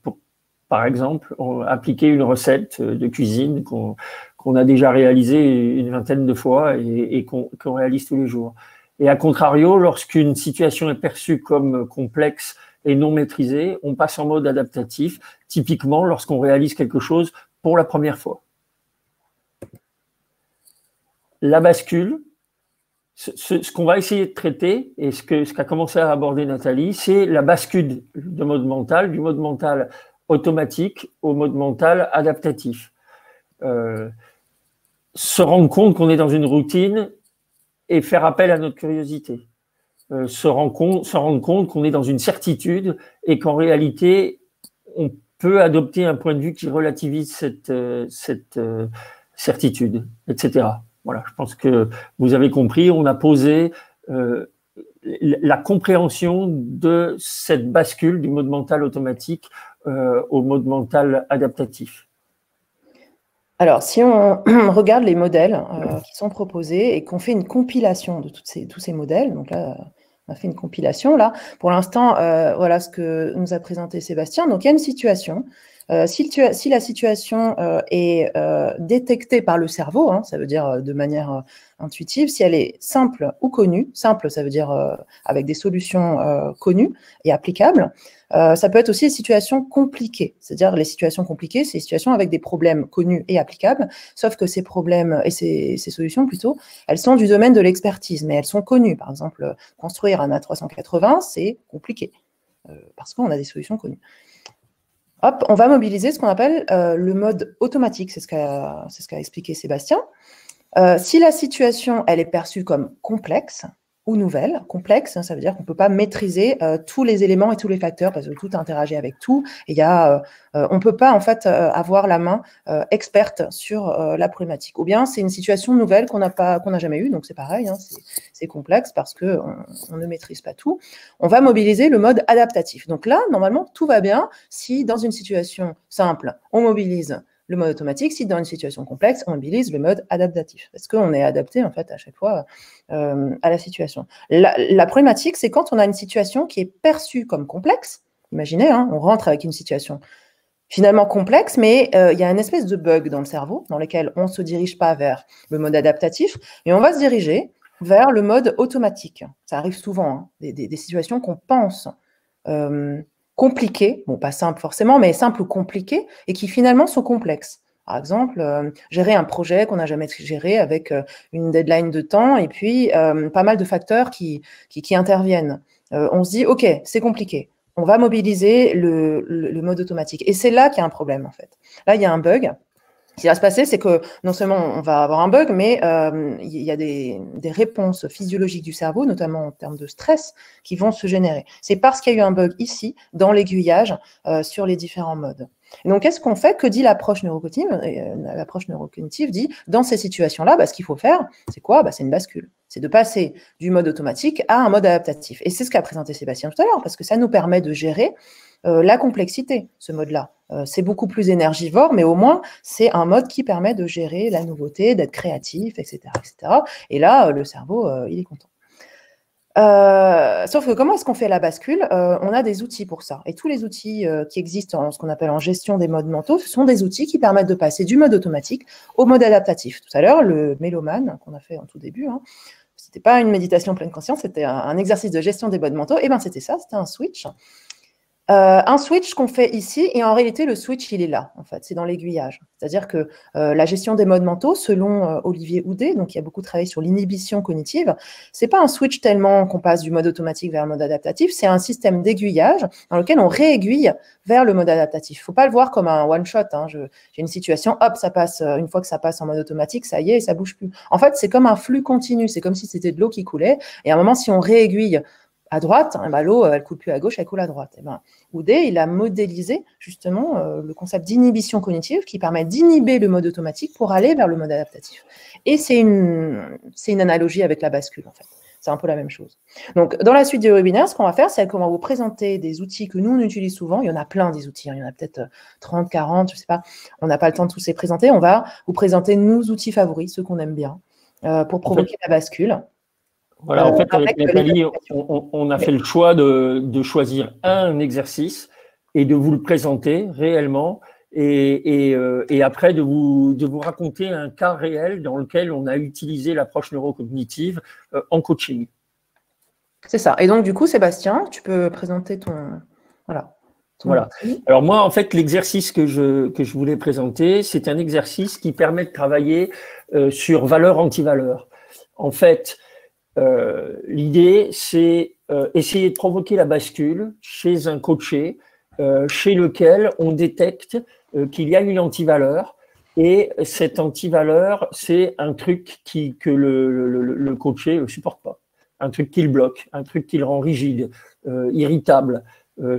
Par exemple, appliquer une recette de cuisine qu'on a déjà réalisée une vingtaine de fois et qu'on réalise tous les jours. Et à contrario, lorsqu'une situation est perçue comme complexe et non maîtrisée, on passe en mode adaptatif, typiquement lorsqu'on réalise quelque chose pour la première fois. La bascule, ce qu'on va essayer de traiter, et ce qu'a commencé à aborder Nathalie, c'est la bascule du mode mental automatique au mode mental adaptatif. Se rendre compte qu'on est dans une routine et faire appel à notre curiosité. Se rendre compte qu'on est dans une certitude et qu'en réalité, on peut adopter un point de vue qui relativise cette certitude, etc. Voilà, je pense que vous avez compris, on a posé la compréhension de cette bascule du mode mental automatique au mode mental adaptatif. Alors, si on regarde les modèles qui sont proposés et qu'on fait une compilation de tous ces modèles, donc là, on a fait une compilation là. Pour l'instant, voilà ce que nous a présenté Sébastien. Donc, il y a une situation. Si la situation est détectée par le cerveau, hein, ça veut dire de manière intuitive, si elle est simple ou connue, simple, ça veut dire avec des solutions connues et applicables, ça peut être aussi des situations compliquées. C'est-à-dire les situations compliquées, c'est des situations avec des problèmes connus et applicables, sauf que ces problèmes et ces solutions plutôt, elles sont du domaine de l'expertise, mais elles sont connues. Par exemple, construire un A380, c'est compliqué, parce qu'on a des solutions connues. Hop, on va mobiliser ce qu'on appelle le mode automatique, c'est ce qu'a expliqué Sébastien. Si la situation, elle est perçue comme complexe ou nouvelle, complexe, hein, ça veut dire qu'on ne peut pas maîtriser tous les éléments et tous les facteurs parce que tout interagit avec tout. Et on ne peut pas en fait avoir la main experte sur la problématique. Ou bien c'est une situation nouvelle qu'on n'a jamais eue, donc c'est pareil, hein, c'est complexe parce qu'on ne maîtrise pas tout. On va mobiliser le mode adaptatif. Donc là, normalement, tout va bien si dans une situation simple, on mobilise le mode automatique. Si dans une situation complexe, on mobilise le mode adaptatif. Parce qu'on est adapté, en fait, à chaque fois à la situation. La problématique, c'est quand on a une situation qui est perçue comme complexe. Imaginez, hein, on rentre avec une situation finalement complexe, mais il y a une espèce de bug dans le cerveau dans lequel on ne se dirige pas vers le mode adaptatif, mais on va se diriger vers le mode automatique. Ça arrive souvent, hein, des situations qu'on pense compliquées, bon, pas simples forcément, mais simples ou compliquées, et qui finalement sont complexes. Par exemple, gérer un projet qu'on n'a jamais géré avec une deadline de temps et puis pas mal de facteurs qui interviennent. On se dit, OK, c'est compliqué. On va mobiliser le mode automatique. Et c'est là qu'il y a un problème, en fait. Là, il y a un bug. Ce qui va se passer, c'est que non seulement on va avoir un bug, mais il y a des réponses physiologiques du cerveau, notamment en termes de stress, qui vont se générer. C'est parce qu'il y a eu un bug ici, dans l'aiguillage, sur les différents modes. Et donc, qu'est-ce qu'on fait? Que dit l'approche neurocognitive? L'approche neurocognitive dit, dans ces situations-là, ce qu'il faut faire, c'est quoi? C'est une bascule. C'est de passer du mode automatique à un mode adaptatif. Et c'est ce qu'a présenté Sébastien tout à l'heure, parce que ça nous permet de gérer la complexité, ce mode-là. C'est beaucoup plus énergivore, mais au moins, c'est un mode qui permet de gérer la nouveauté, d'être créatif, etc., etc. Et là, le cerveau, il est content. Sauf que comment est-ce qu'on fait la bascule? On a des outils pour ça. Et tous les outils qui existent en ce qu'on appelle en gestion des modes mentaux, ce sont des outils qui permettent de passer du mode automatique au mode adaptatif. Tout à l'heure, le mélomane qu'on a fait en tout début, c'était pas une méditation pleine conscience, c'était un exercice de gestion des modes mentaux. Et bien, c'était ça, c'était un switch. Un switch qu'on fait ici, et en réalité, le switch, il est là, en fait, c'est dans l'aiguillage. C'est-à-dire que la gestion des modes mentaux, selon Olivier Houdet, donc qui a beaucoup travaillé sur l'inhibition cognitive, c'est pas un switch tellement qu'on passe du mode automatique vers le mode adaptatif, c'est un système d'aiguillage dans lequel on réaiguille vers le mode adaptatif. Il ne faut pas le voir comme un one-shot. J'ai une situation, hop, ça passe, une fois que ça passe en mode automatique, ça y est, ça bouge plus. En fait, c'est comme un flux continu, c'est comme si c'était de l'eau qui coulait, et à un moment, si on réaiguille à droite, l'eau, elle ne coule plus à gauche, elle coule à droite. Houdet, il a modélisé justement le concept d'inhibition cognitive qui permet d'inhiber le mode automatique pour aller vers le mode adaptatif. Et c'est une analogie avec la bascule, en fait. C'est un peu la même chose. Donc, dans la suite du webinaire, ce qu'on va faire, c'est qu'on va vous présenter des outils que nous, on utilise souvent. Il y en a plein des outils. Il y en a peut-être 30, 40, je ne sais pas. On n'a pas le temps de tous les présenter. On va vous présenter nos outils favoris, ceux qu'on aime bien, pour provoquer la bascule. Voilà, en fait, avec Nathalie, on a fait le choix de choisir un exercice et de vous le présenter réellement et après de vous raconter un cas réel dans lequel on a utilisé l'approche neurocognitive en coaching. C'est ça. Et donc, du coup, Sébastien, tu peux présenter ton… Voilà. Alors moi, en fait, l'exercice que je voulais présenter, c'est un exercice qui permet de travailler sur valeur-antivaleur. En fait, l'idée, c'est essayer de provoquer la bascule chez un coaché, chez lequel on détecte qu'il y a une antivaleur, et cette antivaleur, c'est un truc que le coaché ne supporte pas, un truc qui le bloque, un truc qui le rend rigide, irritable,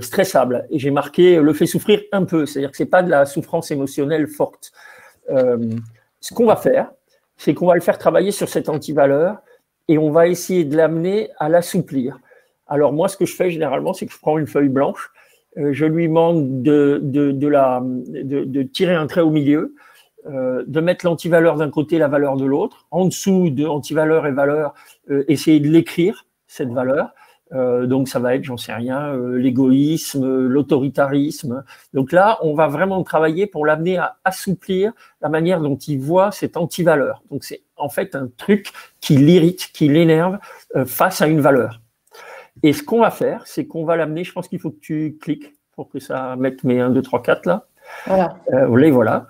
stressable. Et j'ai marqué le fait souffrir un peu, c'est-à-dire que c'est pas de la souffrance émotionnelle forte. Ce qu'on va faire, c'est qu'on va le faire travailler sur cette antivaleur, et on va essayer de l'amener à l'assouplir. Alors moi, ce que je fais généralement, c'est que je prends une feuille blanche, je lui demande de tirer un trait au milieu, de mettre l'antivaleur d'un côté, la valeur de l'autre. En dessous de antivaleur et valeur, essayer de l'écrire, cette valeur. Donc ça va être, j'en sais rien, l'égoïsme, l'autoritarisme. Donc là, on va vraiment travailler pour l'amener à assouplir la manière dont il voit cette antivaleur. Donc c'est en fait un truc qui l'irrite, qui l'énerve face à une valeur. Et ce qu'on va faire, c'est qu'on va l'amener, je pense qu'il faut que tu cliques pour que ça mette mes 1, 2, 3, 4 là. Voilà. Voilà.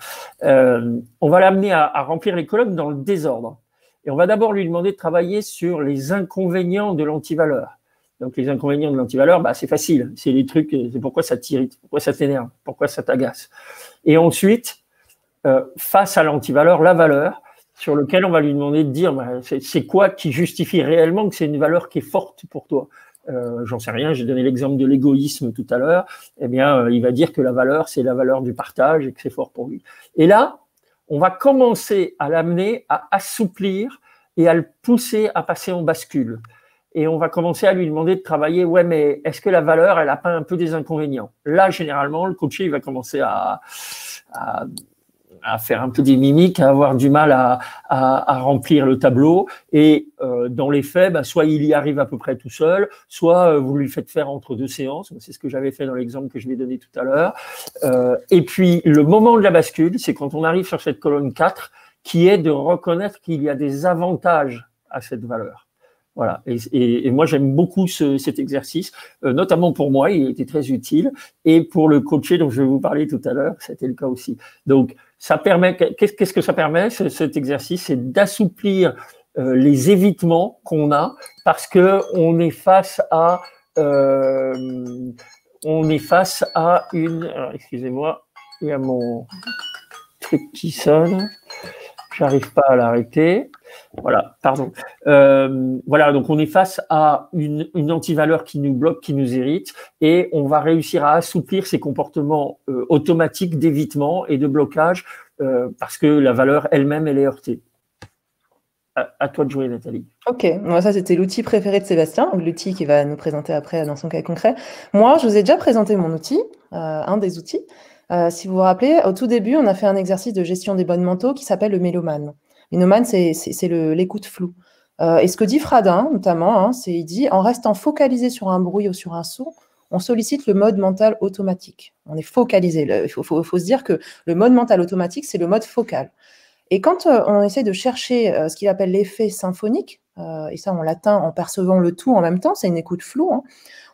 On va l'amener à remplir les colonnes dans le désordre. Et on va d'abord lui demander de travailler sur les inconvénients de l'antivaleur. Donc, les inconvénients de l'antivaleur, c'est facile. C'est les trucs, c'est pourquoi ça t'irrite, pourquoi ça t'énerve, pourquoi ça t'agace. Et ensuite, face à l'antivaleur, la valeur, sur lequel on va lui demander de dire c'est quoi qui justifie réellement que c'est une valeur qui est forte pour toi. J'en sais rien, j'ai donné l'exemple de l'égoïsme tout à l'heure. Eh bien, il va dire que la valeur, c'est la valeur du partage et que c'est fort pour lui. Et là, on va commencer à l'amener à assouplir et à le pousser à passer en bascule. Et on va commencer à lui demander de travailler, ouais, mais est-ce que la valeur, elle n'a pas un peu des inconvénients? Là, généralement, le coaché, il va commencer à faire un peu des mimiques, à avoir du mal à remplir le tableau. Et dans les faits, soit il y arrive à peu près tout seul, soit vous lui faites faire entre 2 séances. C'est ce que j'avais fait dans l'exemple que je vais donner tout à l'heure. Et puis, le moment de la bascule, c'est quand on arrive sur cette colonne 4, qui est de reconnaître qu'il y a des avantages à cette valeur. Voilà. Et moi, j'aime beaucoup cet exercice, notamment pour moi, il était très utile. Et pour le coaché dont je vais vous parler tout à l'heure, c'était le cas aussi. Donc, ça permet, qu'est-ce que ça permet, cet exercice? C'est d'assouplir les évitements qu'on a parce que on est face à une, alors, excusez-moi, il y a truc qui sonne. J'arrive pas à l'arrêter. Voilà, pardon. Voilà, donc on est face à une antivaleur qui nous bloque, qui nous irrite, et on va réussir à assouplir ces comportements automatiques d'évitement et de blocage parce que la valeur elle-même, elle est heurtée. À toi de jouer, Nathalie. Ok, moi ça c'était l'outil préféré de Sébastien, l'outil qu'il va nous présenter après dans son cas concret. Moi, je vous ai déjà présenté mon outil, un des outils. Si vous vous rappelez, au tout début, on a fait un exercice de gestion des bonnes mentaux qui s'appelle le mélomane. Mélomane, c'est l'écoute floue. Et ce que dit Fradin, notamment, il dit « En restant focalisé sur un bruit ou sur un son, on sollicite le mode mental automatique. » On est focalisé. Il faut se dire que le mode mental automatique, c'est le mode focal. Et quand on essaie de chercher ce qu'il appelle l'effet symphonique, et ça on l'atteint en percevant le tout en même temps, c'est une écoute floue,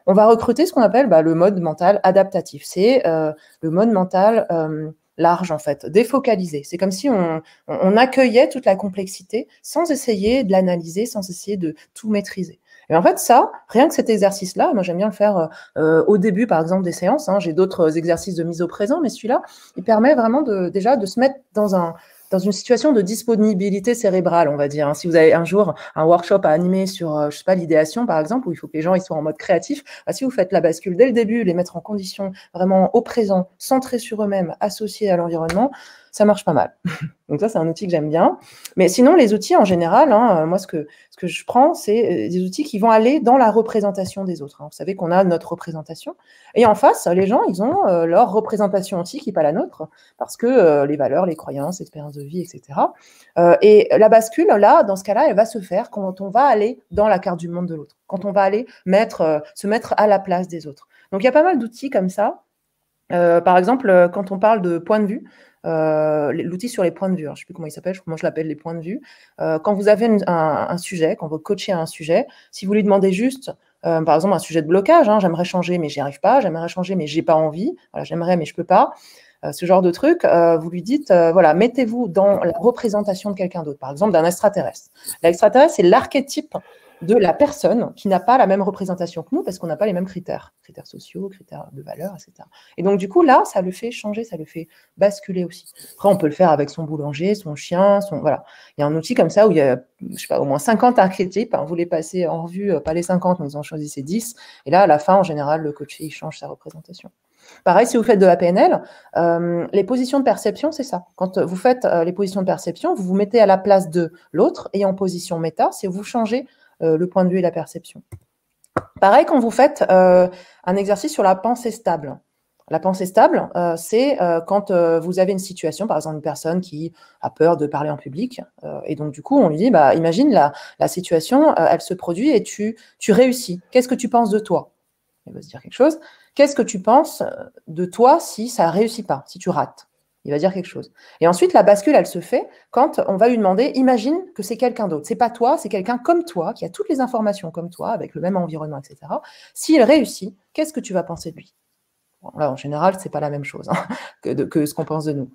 on va recruter ce qu'on appelle le mode mental adaptatif. C'est le mode mental large en fait, défocalisé. C'est comme si on accueillait toute la complexité sans essayer de l'analyser, sans essayer de tout maîtriser. Et en fait, ça, rien que cet exercice-là, moi j'aime bien le faire au début, par exemple, des séances. J'ai d'autres exercices de mise au présent, mais celui-là, il permet vraiment déjà de se mettre dans une situation de disponibilité cérébrale, on va dire. Si vous avez un jour un workshop à animer sur, je sais pas, l'idéation, par exemple, où il faut que les gens ils soient en mode créatif, si vous faites la bascule dès le début, les mettre en condition vraiment au présent, centrés sur eux-mêmes, associés à l'environnement, ça marche pas mal. Donc ça, c'est un outil que j'aime bien. Mais sinon, les outils en général, moi, ce que je prends, c'est des outils qui vont aller dans la représentation des autres. Vous savez qu'on a notre représentation. Et en face, les gens, ils ont leur représentation aussi, qui n'est pas la nôtre, parce que les valeurs, les croyances, l'expérience de vie, etc. Et la bascule, là, dans ce cas-là, elle va se faire quand on va aller dans la carte du monde de l'autre, quand on va aller se mettre à la place des autres. Donc, il y a pas mal d'outils comme ça. Par exemple, quand on parle de point de vue, l'outil sur les points de vue, je ne sais plus comment il s'appelle, moi je l'appelle les points de vue. Quand vous avez un sujet, quand vous coachez un sujet, si vous lui demandez juste, par exemple, un sujet de blocage, j'aimerais changer mais j'y arrive pas, j'aimerais changer mais j'ai pas envie, voilà, j'aimerais mais je peux pas, ce genre de truc, vous lui dites, voilà, mettez-vous dans la représentation de quelqu'un d'autre, par exemple d'un extraterrestre. L'extraterrestre, c'est l'archétype de la personne qui n'a pas la même représentation que nous parce qu'on n'a pas les mêmes critères sociaux, critères de valeur, etc. Et donc, du coup, là, ça le fait changer, ça le fait basculer aussi. Après, on peut le faire avec son boulanger, son chien, voilà. Il y a un outil comme ça où il y a, je sais pas, au moins 50 archétypes. Vous les passez en revue, pas les 50, mais ils en choisissez 10. Et là, à la fin, en général, le coaché, il change sa représentation. Pareil, si vous faites de la PNL, les positions de perception, c'est ça. Quand vous faites les positions de perception, vous vous mettez à la place de l'autre et en position méta, c'est vous changez le point de vue et la perception. Pareil, quand vous faites un exercice sur la pensée stable. La pensée stable, c'est quand vous avez une situation, par exemple une personne qui a peur de parler en public, et donc du coup on lui dit, imagine la situation, elle se produit et tu réussis. Qu'est-ce que tu penses de toi? Il va se dire quelque chose. Qu'est-ce que tu penses de toi si ça ne réussit pas, si tu rates? Il va dire quelque chose. Et ensuite, la bascule, elle se fait quand on va lui demander, imagine que c'est quelqu'un d'autre. C'est pas toi, c'est quelqu'un comme toi, qui a toutes les informations comme toi, avec le même environnement, etc. S'il réussit, qu'est-ce que tu vas penser de lui? Bon, là, en général, c'est pas la même chose que ce qu'on pense de nous.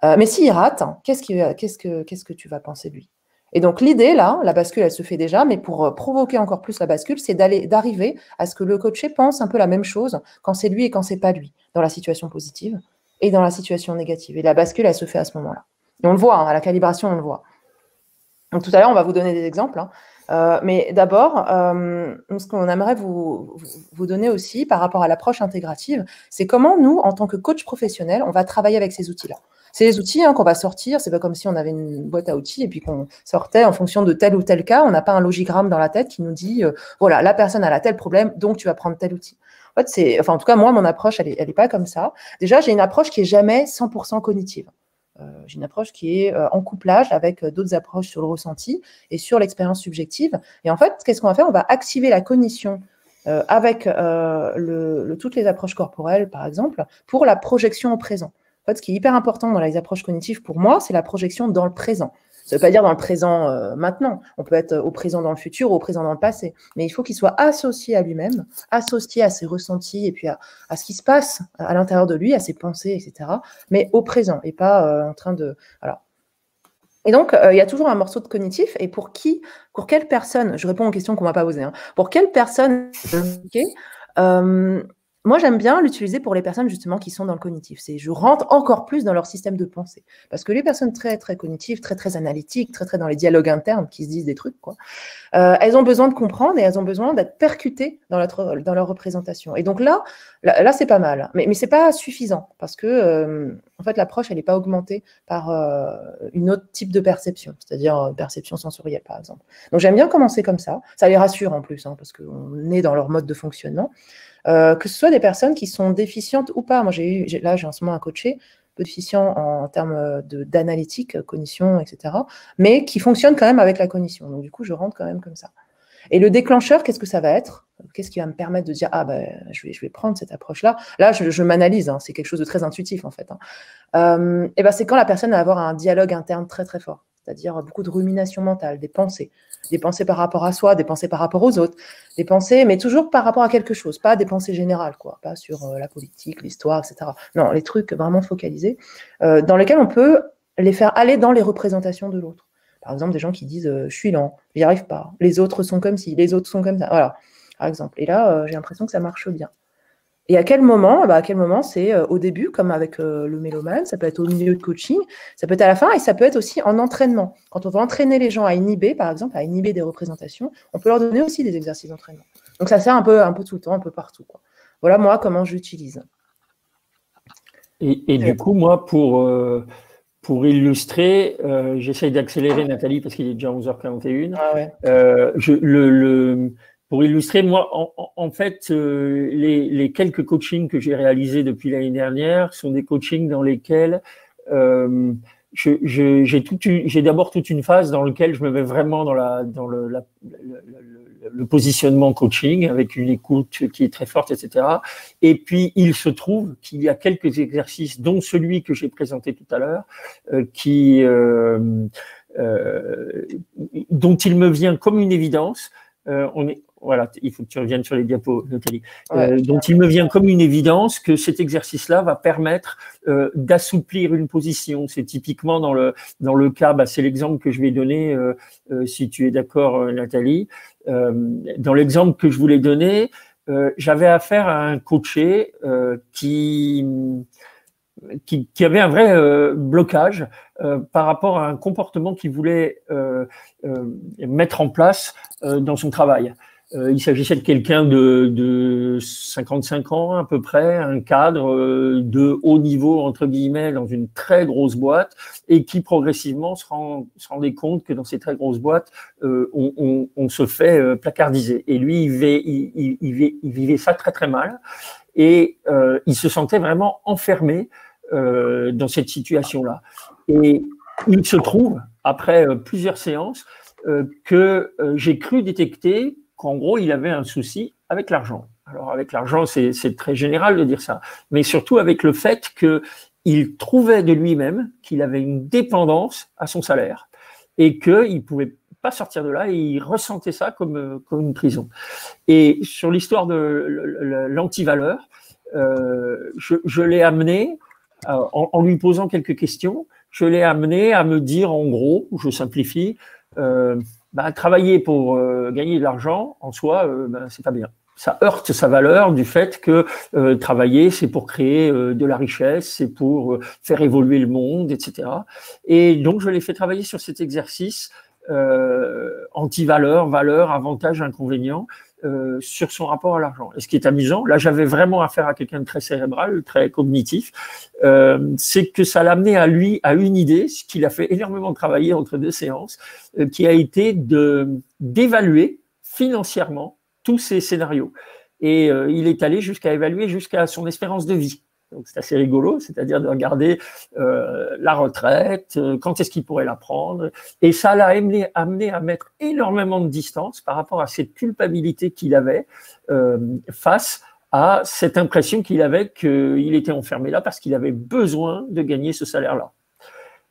Mais s'il rate, qu'est-ce que tu vas penser de lui? Et donc, l'idée, là, la bascule, elle se fait déjà, mais pour provoquer encore plus la bascule, c'est d'arriver à ce que le coaché pense un peu la même chose quand c'est lui et quand c'est pas lui, dans la situation positive et dans la situation négative. Et la bascule, elle se fait à ce moment-là. Et on le voit, à la calibration, on le voit. Donc, tout à l'heure, on va vous donner des exemples. Mais d'abord, ce qu'on aimerait vous donner aussi par rapport à l'approche intégrative, c'est comment nous, en tant que coach professionnel, on va travailler avec ces outils-là. C'est les outils qu'on va sortir, c'est pas comme si on avait une boîte à outils et puis qu'on sortait en fonction de tel ou tel cas. On n'a pas un logigramme dans la tête qui nous dit, voilà, la personne a tel problème, donc tu vas prendre tel outil. En fait, en tout cas, moi, mon approche, elle est pas comme ça. Déjà, j'ai une approche qui est jamais 100% cognitive. J'ai une approche qui est en couplage avec d'autres approches sur le ressenti et sur l'expérience subjective. Et en fait, qu'est-ce qu'on va faire? On va activer la cognition avec toutes les approches corporelles, par exemple, pour la projection au présent. En fait, ce qui est hyper important dans les approches cognitives pour moi, c'est la projection dans le présent. Ça ne veut pas dire dans le présent maintenant. On peut être au présent dans le futur ou au présent dans le passé. Mais il faut qu'il soit associé à lui-même, associé à ses ressentis et puis à ce qui se passe à l'intérieur de lui, à ses pensées, etc. Mais au présent et pas en train de... Voilà. Et donc, il y a toujours un morceau de cognitif. Et pour quelle personne, je réponds aux questions qu'on ne m'a pas posées, pour quelle personne moi, j'aime bien l'utiliser pour les personnes justement qui sont dans le cognitif. C'est je rentre encore plus dans leur système de pensée. Parce que les personnes très, très cognitives, très, très analytiques, très, très dans les dialogues internes qui se disent des trucs, quoi, elles ont besoin de comprendre et elles ont besoin d'être percutées dans leur représentation. Et donc là c'est pas mal. Mais ce n'est pas suffisant parce que, en fait, l'approche, elle n'est pas augmentée par une autre type de perception, c'est-à-dire une perception sensorielle, par exemple. Donc, j'aime bien commencer comme ça. Ça les rassure en plus, hein, parce qu'on est dans leur mode de fonctionnement. Que ce soit des personnes qui sont déficientes ou pas. Moi, j'ai en ce moment un coaché, peu déficient en termes d'analytique, cognition, etc., mais qui fonctionne quand même avec la cognition. Donc, du coup, je rentre quand même comme ça. Et le déclencheur, qu'est-ce que ça va être? Qu'est-ce qui va me permettre de dire, ah ben, je vais prendre cette approche-là. Là, je m'analyse, hein, c'est quelque chose de très intuitif, en fait. Hein. Et ben, c'est quand la personne va avoir un dialogue interne très, très fort. C'est-à-dire beaucoup de rumination mentale, des pensées par rapport à soi, des pensées par rapport aux autres, des pensées, mais toujours par rapport à quelque chose, pas des pensées générales, quoi, pas sur la politique, l'histoire, etc. Non, les trucs vraiment focalisés, dans lesquels on peut les faire aller dans les représentations de l'autre. Par exemple, des gens qui disent je suis lent, j'y arrive pas, les autres sont comme ci, les autres sont comme ça, voilà, par exemple. Et là, j'ai l'impression que ça marche bien. Et à quel moment? À quel moment? C'est au début, comme avec le mélomane, ça peut être au milieu de coaching, ça peut être à la fin et ça peut être aussi en entraînement. Quand on va entraîner les gens à inhiber, par exemple, à inhiber des représentations, on peut leur donner aussi des exercices d'entraînement. Donc ça sert un peu tout le temps, un peu partout, quoi. Voilà moi comment j'utilise. Et du coup, moi, pour illustrer, j'essaye d'accélérer Nathalie parce qu'il est déjà 11h41. Ah ouais. Pour illustrer, moi, en fait, les quelques coachings que j'ai réalisés depuis l'année dernière sont des coachings dans lesquels j'ai d'abord toute une phase dans laquelle je me mets vraiment dans le positionnement coaching avec une écoute qui est très forte, etc. Et puis, il se trouve qu'il y a quelques exercices, dont celui que j'ai présenté tout à l'heure, dont il me vient comme une évidence. Voilà, il faut que tu reviennes sur les diapos, Nathalie. Ouais. Dont il me vient comme une évidence que cet exercice-là va permettre d'assouplir une position. C'est typiquement dans le cas, c'est l'exemple que je vais donner, si tu es d'accord, Nathalie. Dans l'exemple que je voulais donner, j'avais affaire à un coaché qui avait un vrai blocage par rapport à un comportement qu'il voulait mettre en place dans son travail. Il s'agissait de quelqu'un de 55 ans à peu près, un cadre de haut niveau, entre guillemets, dans une très grosse boîte, et qui progressivement se rendait compte que dans ces très grosses boîtes, on se fait placardiser. Et lui, il vivait ça très très mal, et il se sentait vraiment enfermé dans cette situation-là. Et il se trouve, après plusieurs séances, que j'ai cru détecter qu'en gros, il avait un souci avec l'argent. Alors, avec l'argent, c'est très général de dire ça, mais surtout avec le fait qu'il trouvait de lui-même qu'il avait une dépendance à son salaire et qu'il ne pouvait pas sortir de là et il ressentait ça comme une prison. Et sur l'histoire de l'antivaleur, je l'ai amené, en lui posant quelques questions, je l'ai amené à me dire, en gros, je simplifie, travailler pour gagner de l'argent, en soi, c'est pas bien. Ça heurte sa valeur du fait que travailler, c'est pour créer de la richesse, c'est pour faire évoluer le monde, etc. Et donc, je l'ai fait travailler sur cet exercice anti-valeur, valeur, avantage, inconvénient, sur son rapport à l'argent. Et ce qui est amusant, là j'avais vraiment affaire à quelqu'un de très cérébral, très cognitif, c'est que ça l'a amené à lui à une idée, ce qu'il a fait énormément travailler entre deux séances, qui a été d'évaluer financièrement tous ces scénarios. Et il est allé jusqu'à évaluer jusqu'à son espérance de vie. Donc c'est assez rigolo, c'est-à-dire de regarder la retraite, quand est-ce qu'il pourrait la prendre. Et ça l'a amené à mettre énormément de distance par rapport à cette culpabilité qu'il avait face à cette impression qu'il avait qu'il était enfermé là parce qu'il avait besoin de gagner ce salaire-là.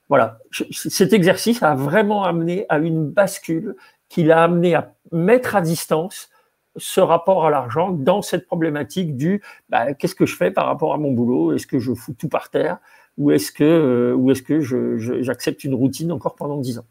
Voilà, cet exercice a vraiment amené à une bascule qui l'a amené à mettre à distance ce rapport à l'argent dans cette problématique du qu'est-ce que je fais par rapport à mon boulot? Est-ce que je fous tout par terre ou est-ce que j'accepte une routine encore pendant 10 ans?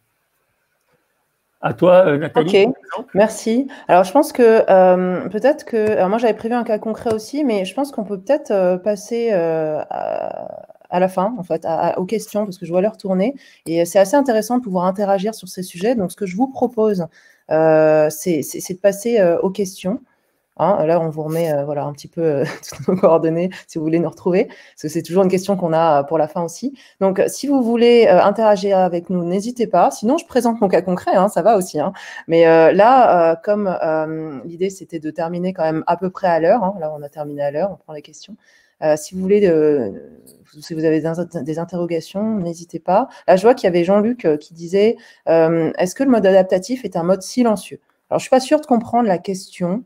À toi, Nathalie. Ok, merci. Alors, je pense que peut-être que... Alors, moi, j'avais prévu un cas concret aussi, mais je pense qu'on peut peut-être passer à la fin, en fait, aux questions, parce que je vois l'heure tourner. Et c'est assez intéressant de pouvoir interagir sur ces sujets. Donc, ce que je vous propose, c'est de passer aux questions. Hein, là, on vous remet voilà, un petit peu toutes nos coordonnées si vous voulez nous retrouver, parce que c'est toujours une question qu'on a pour la fin aussi. Donc, si vous voulez interagir avec nous, n'hésitez pas. Sinon, je présente mon cas concret, hein, ça va aussi. Hein. Mais là, comme l'idée, c'était de terminer quand même à peu près à l'heure, hein, là, on a terminé à l'heure, on prend les questions. Si vous voulez, si vous avez des interrogations, n'hésitez pas. Là, je vois qu'il y avait Jean-Luc qui disait est-ce que le mode adaptatif est un mode silencieux? Alors, je ne suis pas sûre de comprendre la question.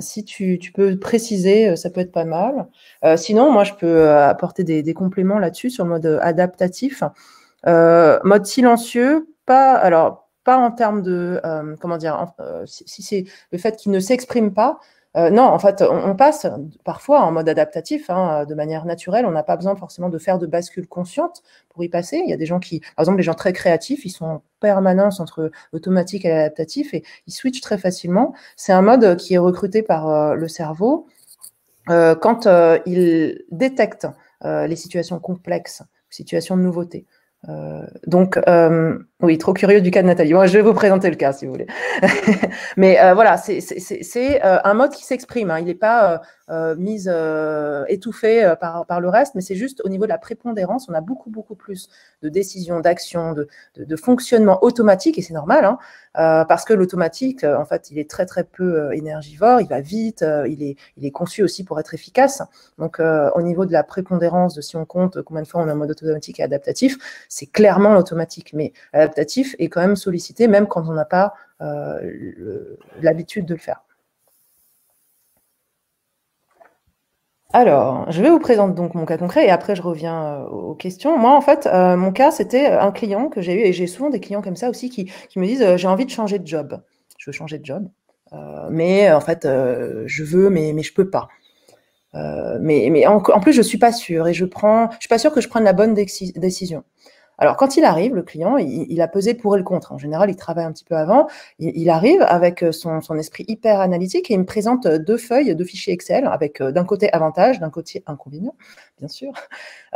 Si tu peux préciser, ça peut être pas mal. Sinon, moi, je peux apporter des compléments là-dessus sur le mode adaptatif. Mode silencieux, alors, pas en termes de, comment dire, si c'est le fait qu'il ne s'exprime pas. Non, en fait, on passe parfois en mode adaptatif, hein, de manière naturelle. On n'a pas besoin forcément de faire de bascule consciente pour y passer. Il y a des gens qui, par exemple, les gens très créatifs, ils sont en permanence entre l'automatique et l'adaptatif et ils switchent très facilement. C'est un mode qui est recruté par le cerveau quand il détecte les situations complexes, situations de nouveauté. Donc, oui, trop curieux du cas de Nathalie. Moi, je vais vous présenter le cas si vous voulez. Mais voilà, c'est un mode qui s'exprime. Hein. Il n'est pas étouffé par le reste, mais c'est juste au niveau de la prépondérance, on a beaucoup, beaucoup plus de décisions, d'actions, de fonctionnement automatique, et c'est normal, hein, parce que l'automatique, en fait, il est très, très peu énergivore, il va vite, il est conçu aussi pour être efficace. Donc, au niveau de la prépondérance, de si on compte combien de fois on est en mode automatique et adaptatif, c'est clairement l'automatique, mais l'adaptatif est quand même sollicité, même quand on n'a pas l'habitude de le faire. Alors, je vais vous présenter donc mon cas concret et après je reviens aux questions. Moi, en fait, mon cas, c'était un client que j'ai eu et j'ai souvent des clients comme ça aussi qui me disent j'ai envie de changer de job. Je veux changer de job, mais en fait, je veux, mais je peux pas. Mais en plus, je suis pas sûre et je suis pas sûre que je prenne la bonne décision. Alors, quand il arrive, le client, il a pesé le pour et le contre. En général, il travaille un petit peu avant. Il arrive avec son esprit hyper analytique et il me présente 2 feuilles, 2 fichiers Excel avec d'un côté avantage, d'un côté inconvénient, bien sûr.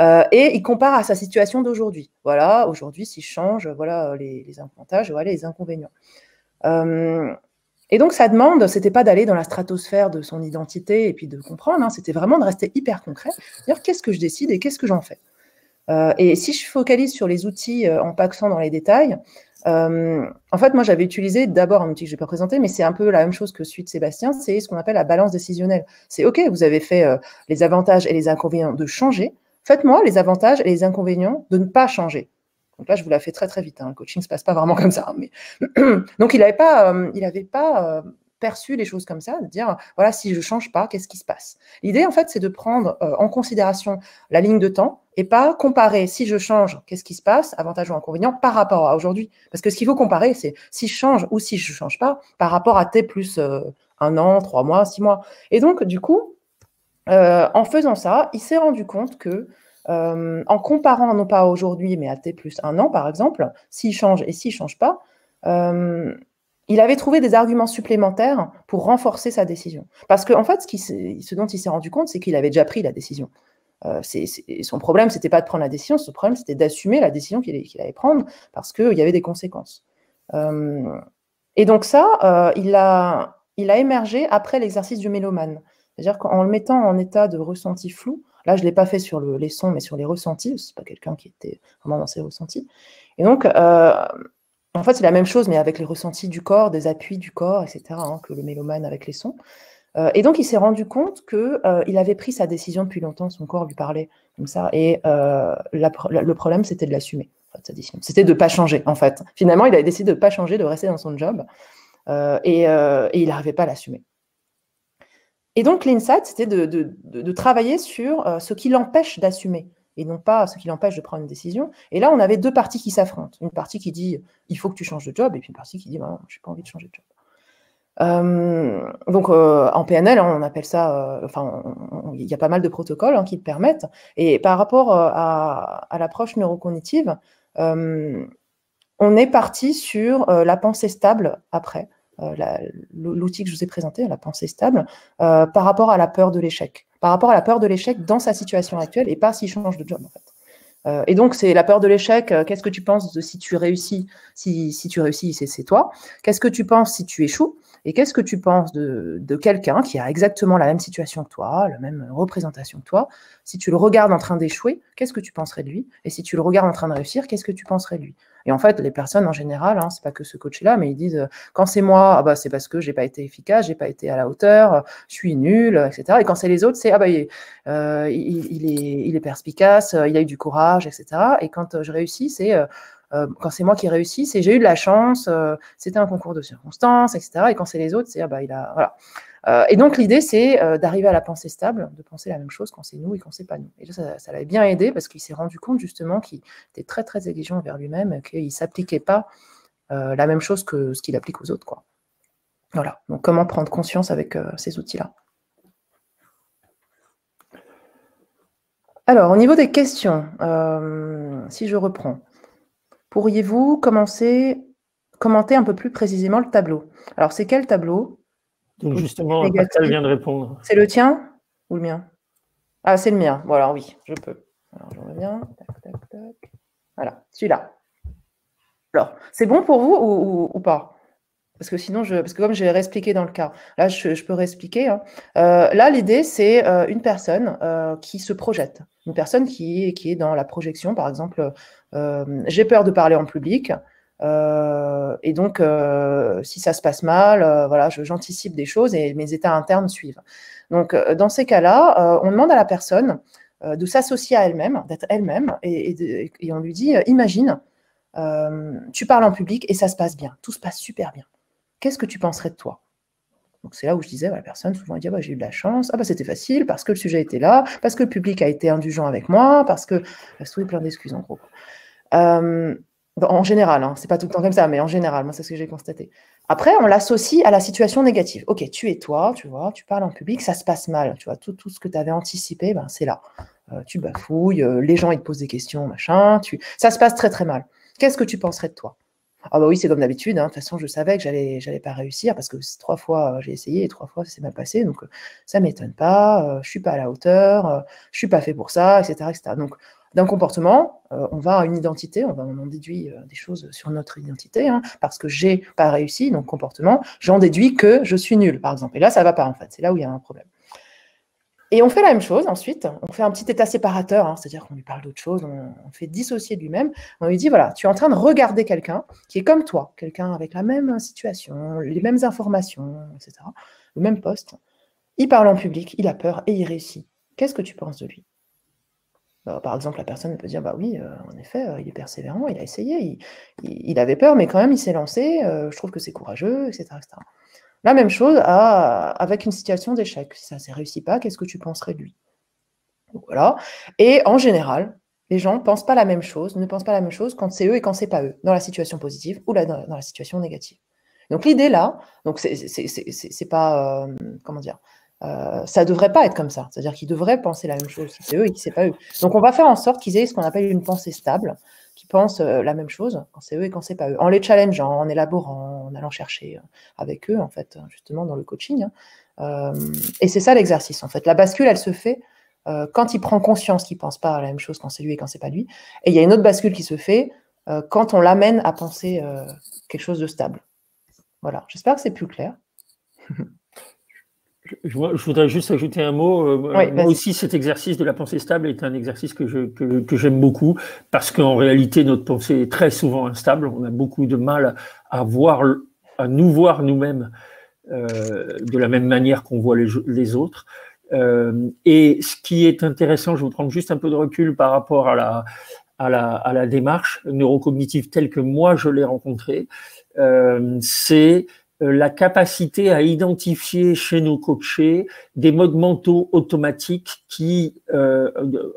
Et il compare à sa situation d'aujourd'hui. Voilà, aujourd'hui, s'il change, voilà les avantages, voilà les inconvénients. Et donc, sa demande, c'était pas d'aller dans la stratosphère de son identité et puis de comprendre, hein, c'était vraiment de rester hyper concret, dire qu'est-ce que je décide et qu'est-ce que j'en fais. Et si je focalise sur les outils en paxant dans les détails, en fait, moi, j'avais utilisé d'abord un outil que je n'ai pas présenté, mais c'est un peu la même chose que celui de Sébastien, c'est ce qu'on appelle la balance décisionnelle. C'est OK, vous avez fait les avantages et les inconvénients de changer. Faites-moi les avantages et les inconvénients de ne pas changer. Donc là, je vous la fais très, très vite. Hein. Le coaching ne se passe pas vraiment comme ça. Mais... Donc, il n'avait pas perçu les choses comme ça, de dire, voilà, si je ne change pas, qu'est-ce qui se passe? L'idée, en fait, c'est de prendre en considération la ligne de temps et pas comparer, si je change, qu'est-ce qui se passe, avantage ou inconvénient, par rapport à aujourd'hui. Parce que ce qu'il faut comparer, c'est si je change ou si je ne change pas, par rapport à T plus 1 an, 3 mois, 6 mois. Et donc, du coup, en faisant ça, il s'est rendu compte que en comparant non pas aujourd'hui, mais à T plus 1 an, par exemple, s'il change et s'il ne change pas, il avait trouvé des arguments supplémentaires pour renforcer sa décision. Parce qu'en fait, ce dont il s'est rendu compte, c'est qu'il avait déjà pris la décision. Son problème, ce n'était pas de prendre la décision, son problème, c'était d'assumer la décision qu'il allait prendre parce qu'il y avait des conséquences. Et donc ça, il a émergé après l'exercice du mélomane. C'est-à-dire qu'en le mettant en état de ressenti flou, là, je ne l'ai pas fait sur les sons, mais sur les ressentis, ce n'est pas quelqu'un qui était vraiment dans ses ressentis. Et donc, en fait, c'est la même chose, mais avec les ressentis du corps, des appuis du corps, etc., hein, que le mélomane avec les sons. Et donc, il s'est rendu compte qu'il avait pris sa décision depuis longtemps, son corps lui parlait comme ça, et le problème, c'était de l'assumer, en fait, sa décision. C'était de ne pas changer, en fait. Finalement, il avait décidé de ne pas changer, de rester dans son job, et il n'arrivait pas à l'assumer. Et donc, l'insight, c'était de travailler sur ce qui l'empêche d'assumer, et non pas ce qui l'empêche de prendre une décision. Et là, on avait 2 parties qui s'affrontent. Une partie qui dit « il faut que tu changes de job », et puis une partie qui dit bah, « je n'ai pas envie de changer de job ». Donc, en PNL, on appelle ça, il y a pas mal de protocoles qui le permettent. Et par rapport à l'approche neurocognitive, on est parti sur la pensée stable après, l'outil que je vous ai présenté, la pensée stable, par rapport à la peur de l'échec. Par rapport à la peur de l'échec dans sa situation actuelle et pas s'il change de job, en fait. Et donc, c'est la peur de l'échec. Qu'est-ce que tu penses de si tu réussis? Si tu réussis, c'est toi. Qu'est-ce que tu penses si tu échoues? Et qu'est-ce que tu penses de quelqu'un qui a exactement la même situation que toi, la même représentation que toi? Si tu le regardes en train d'échouer, qu'est-ce que tu penserais de lui? Et si tu le regardes en train de réussir, qu'est-ce que tu penserais de lui? Et en fait, les personnes en général, c'est pas que ce coach-là, mais ils disent quand c'est moi, c'est parce que j'ai pas été efficace, j'ai pas été à la hauteur, je suis nul, etc. Et quand c'est les autres, c'est il est perspicace, il a eu du courage, etc. Et quand je réussis, c'est quand c'est moi qui réussis, c'est j'ai eu de la chance, c'était un concours de circonstances, etc. Et quand c'est les autres, c'est voilà. Et donc l'idée, c'est d'arriver à la pensée stable, de penser la même chose quand c'est nous et quand c'est pas nous. Et là, ça l'avait bien aidé parce qu'il s'est rendu compte justement qu'il était très très exigeant vers lui-même, qu'il ne s'appliquait pas la même chose que ce qu'il applique aux autres, quoi. Voilà. Donc comment prendre conscience avec ces outils-là. Alors, au niveau des questions, si je reprends. Pourriez-vous commenter un peu plus précisément le tableau? Alors, c'est quel tableau? Donc justement, Pascal vient de répondre. C'est le tien ou le mien? Ah, c'est le mien. Bon, alors oui, je peux. Alors, je reviens. Tac, tac, tac. Voilà, celui-là. Alors, c'est bon pour vous ou pas? Parce que sinon, parce que comme je vais réexpliquer dans le cas, là, je peux réexpliquer. Là, l'idée, c'est une personne qui se projette. Une personne qui est dans la projection, par exemple, j'ai peur de parler en public. Et donc, si ça se passe mal, voilà, j'anticipe des choses et mes états internes suivent. Donc, dans ces cas-là, on demande à la personne de s'associer à elle-même, d'être elle-même, et on lui dit, imagine, tu parles en public et ça se passe bien, tout se passe super bien. Qu'est-ce que tu penserais de toi? Donc, c'est là où je disais, la personne, souvent, elle dit, j'ai eu de la chance, c'était facile, parce que le sujet était là, parce que le public a été indulgent avec moi, parce que... Elle se trouvait plein d'excuses, en gros. En général, c'est pas tout le temps comme ça, mais en général, moi, c'est ce que j'ai constaté. Après, on l'associe à la situation négative. Ok, tu es toi, tu vois, tu parles en public, ça se passe mal, tu vois, tout ce que tu avais anticipé, c'est là. Tu bafouilles, les gens, ils te posent des questions, machin, ça se passe très, très mal. Qu'est-ce que tu penserais de toi? Ah oui, c'est comme d'habitude. De toute façon, je savais que j'allais pas réussir parce que 3 fois j'ai essayé et 3 fois ça s'est mal passé. Donc ça m'étonne pas. Je suis pas à la hauteur. Je suis pas fait pour ça, etc., etc. Donc d'un comportement, on va à une identité. On en déduit des choses sur notre identité, parce que j'ai pas réussi. Donc comportement, j'en déduis que je suis nul, par exemple. Et là, ça va pas en fait. C'est là où il y a un problème. Et on fait la même chose ensuite, on fait un petit état séparateur, c'est-à-dire qu'on lui parle d'autre chose, on fait dissocier de lui-même, on lui dit, voilà, tu es en train de regarder quelqu'un qui est comme toi, quelqu'un avec la même situation, les mêmes informations, etc., le même poste, il parle en public, il a peur et il réussit. Qu'est-ce que tu penses de lui? Par exemple, la personne peut dire, oui, en effet, il est persévérant, il a essayé, il avait peur, mais quand même, il s'est lancé, je trouve que c'est courageux, etc., etc. La même chose avec une situation d'échec. Si ça ne s'est réussi pas, qu'est-ce que tu penserais de lui? Donc, voilà. Et en général, les gens ne pensent pas la même chose quand c'est eux et quand c'est pas eux, dans la situation positive ou dans la situation négative. Donc l'idée là, donc c'est pas comment dire, ça devrait pas être comme ça. C'est-à-dire qu'ils devraient penser la même chose si c'est eux et si c'est pas eux. Donc on va faire en sorte qu'ils aient ce qu'on appelle une pensée stable, qui pensent la même chose quand c'est eux et quand c'est pas eux, en les challengeant, en élaborant, en allant chercher avec eux en fait, justement dans le coaching. Et c'est ça l'exercice en fait. La bascule, elle se fait quand il prend conscience qu'il ne pense pas à la même chose quand c'est lui et quand c'est pas lui. Et il y a une autre bascule qui se fait quand on l'amène à penser quelque chose de stable. Voilà, j'espère que c'est plus clair. Je voudrais juste ajouter un mot. Oui, moi aussi, cet exercice de la pensée stable est un exercice que j'aime beaucoup parce qu'en réalité, notre pensée est très souvent instable. On a beaucoup de mal à nous voir nous-mêmes de la même manière qu'on voit les autres. Et ce qui est intéressant, je vais vous prendre juste un peu de recul par rapport à la démarche neurocognitive telle que moi je l'ai rencontrée, c'est la capacité à identifier chez nos coachés des modes mentaux automatiques qui,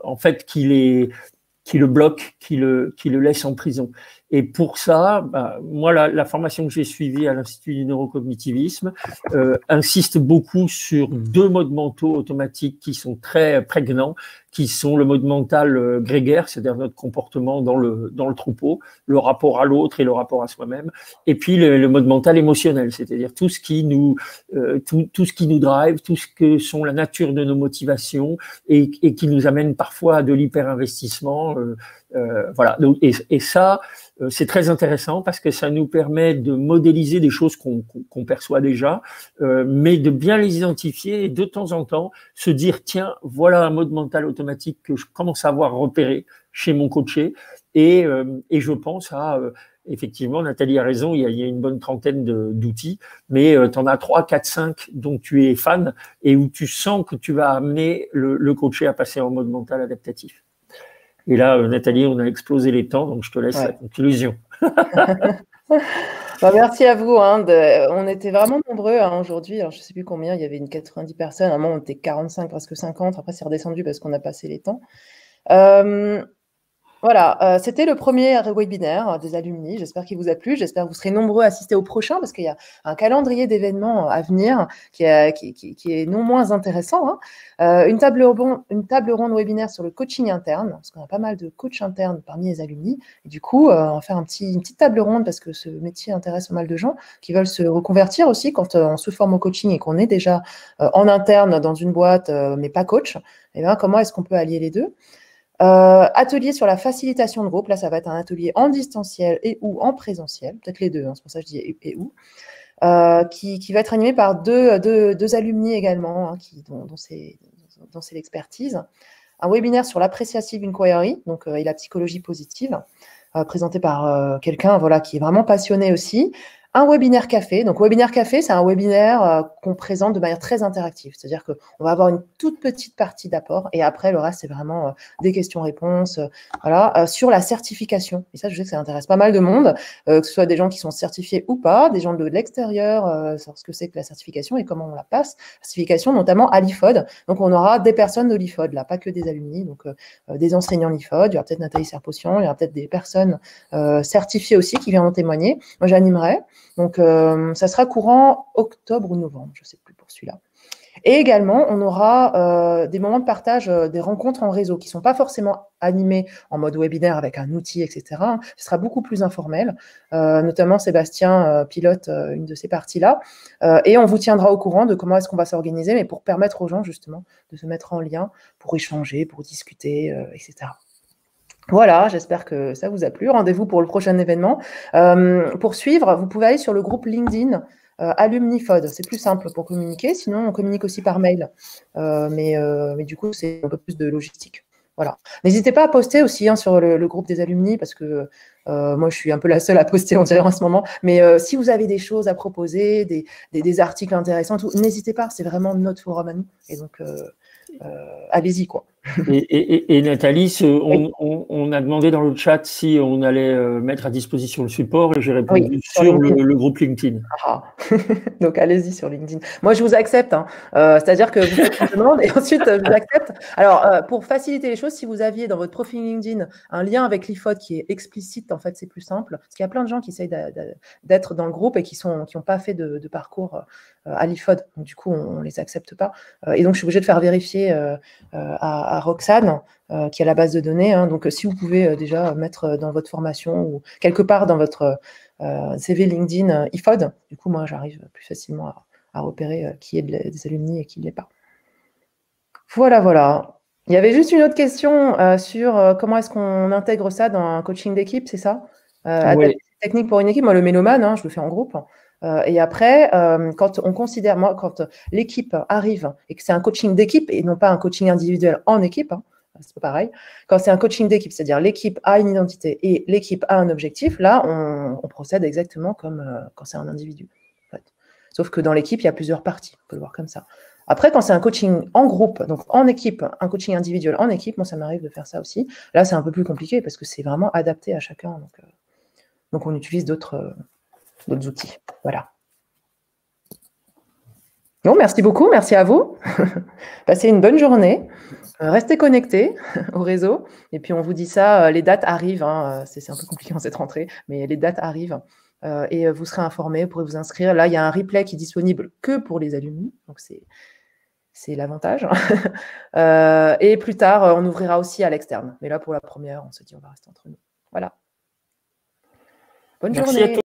en fait, qui le bloquent, qui le laissent en prison. Et pour ça, moi, la formation que j'ai suivie à l'Institut du neurocognitivisme insiste beaucoup sur 2 modes mentaux automatiques qui sont très prégnants, qui sont le mode mental grégaire, c'est-à-dire notre comportement dans le troupeau, le rapport à l'autre et le rapport à soi-même, et puis le mode mental émotionnel, c'est-à-dire tout ce qui nous drive, tout ce que sont la nature de nos motivations et qui nous amène parfois à de l'hyperinvestissement. Voilà. Donc, et ça, c'est très intéressant parce que ça nous permet de modéliser des choses qu'on perçoit déjà, mais de bien les identifier et de temps en temps se dire tiens, voilà un mode mental automatique que je commence à voir repéré chez mon coaché et je pense à effectivement, Nathalie a raison, il y a une bonne trentaine d'outils, mais tu en as 3, 4, 5 dont tu es fan et où tu sens que tu vas amener le coaché à passer en mode mental adaptatif. Et là, Nathalie, on a explosé les temps, donc je te laisse la conclusion. Merci à vous. On était vraiment nombreux aujourd'hui. Alors, je ne sais plus combien, il y avait une 90 personnes. À un moment, on était 45, presque 50. Après, c'est redescendu parce qu'on a passé les temps. Voilà, c'était le premier webinaire des alumni. J'espère qu'il vous a plu. J'espère que vous serez nombreux à assister au prochain parce qu'il y a un calendrier d'événements à venir qui est non moins intéressant. Une table ronde webinaire sur le coaching interne, parce qu'on a pas mal de coachs internes parmi les alumni. Et du coup, on va faire une petite table ronde parce que ce métier intéresse pas mal de gens qui veulent se reconvertir aussi quand on se forme au coaching et qu'on est déjà en interne dans une boîte, mais pas coach. Et bien, comment est-ce qu'on peut allier les deux ? Atelier sur la facilitation de groupe, là ça va être un atelier en distanciel et ou en présentiel, peut-être les deux, c'est pour ça que je dis et ou, qui va être animé par deux alumni également, dont c'est l'expertise. Un webinaire sur l'appreciative inquiry, donc et la psychologie positive, présenté par quelqu'un qui est vraiment passionné aussi. Un webinaire café. Donc, webinaire café, c'est un webinaire qu'on présente de manière très interactive. C'est-à-dire qu'on va avoir une toute petite partie d'apport et après, le reste, c'est vraiment des questions-réponses. Sur la certification. Et ça, je sais que ça intéresse pas mal de monde, que ce soit des gens qui sont certifiés ou pas, des gens de l'extérieur, sur ce que c'est que la certification et comment on la passe. Certification, notamment à l'IFOD. Donc, on aura des personnes de l'IFOD, là, pas que des alumni. Donc, des enseignants l'IFOD. Il y aura peut-être Nathalie Serpotian, il y aura peut-être des personnes certifiées aussi qui viendront témoigner. Moi, j'animerai. Donc, ça sera courant octobre ou novembre, je ne sais plus pour celui-là. Et également, on aura des moments de partage, des rencontres en réseau qui ne sont pas forcément animées en mode webinaire avec un outil, etc. Ce sera beaucoup plus informel. Notamment, Sébastien pilote une de ces parties-là. Et on vous tiendra au courant de comment est-ce qu'on va s'organiser, mais pour permettre aux gens, justement, de se mettre en lien, pour échanger, pour discuter, etc. Voilà, j'espère que ça vous a plu. Rendez-vous pour le prochain événement. Pour suivre, vous pouvez aller sur le groupe LinkedIn AlumniFod. C'est plus simple pour communiquer. Sinon, on communique aussi par mail. Mais du coup, c'est un peu plus de logistique. Voilà. N'hésitez pas à poster aussi sur le groupe des alumni parce que moi, je suis un peu la seule à poster, on dirait, en ce moment. Mais si vous avez des choses à proposer, des articles intéressants, n'hésitez pas. C'est vraiment notre forum à nous. Et donc, allez-y, quoi. Et Nathalie, on a demandé dans le chat si on allait mettre à disposition le support et j'ai répondu sur le groupe LinkedIn. Donc, allez-y sur LinkedIn. Moi, je vous accepte. C'est-à-dire que vous faites une demande et ensuite, je vous accepte. Alors, pour faciliter les choses, si vous aviez dans votre profil LinkedIn un lien avec l'IFOD qui est explicite, en fait, c'est plus simple. Parce qu'il y a plein de gens qui essayent d'être dans le groupe et qui n'ont pas fait de parcours à l'IFOD. Donc, du coup, on ne les accepte pas. Et donc, je suis obligée de faire vérifier à Roxane, qui a la base de données. Donc, si vous pouvez déjà mettre dans votre formation ou quelque part dans votre CV LinkedIn IFOD, du coup, moi, j'arrive plus facilement à repérer qui est des alumni et qui ne l'est pas. Voilà. Il y avait juste une autre question sur comment est-ce qu'on intègre ça dans un coaching d'équipe, c'est ça? Oui. Technique pour une équipe, moi, le mélomane, je le fais en groupe. Et après, quand on considère, moi, quand l'équipe arrive et que c'est un coaching d'équipe et non pas un coaching individuel en équipe, c'est pas pareil. Quand c'est un coaching d'équipe, c'est-à-dire l'équipe a une identité et l'équipe a un objectif, là, on procède exactement comme quand c'est un individu. En fait. Sauf que dans l'équipe, il y a plusieurs parties. On peut le voir comme ça. Après, quand c'est un coaching en groupe, donc en équipe, un coaching individuel en équipe, moi, ça m'arrive de faire ça aussi. Là, c'est un peu plus compliqué parce que c'est vraiment adapté à chacun. Donc on utilise d'autres outils. Voilà. Bon, merci beaucoup. Merci à vous. Passez une bonne journée. Restez connectés au réseau et puis on vous dit ça, les dates arrivent, hein, c'est un peu compliqué en cette rentrée, mais les dates arrivent, et vous serez informés, vous pourrez vous inscrire. Là, il y a un replay qui est disponible que pour les alumni, donc c'est l'avantage. Et plus tard, on ouvrira aussi à l'externe. Mais là, pour la première, on se dit on va rester entre nous. Voilà. Bonne Merci à journée. toi.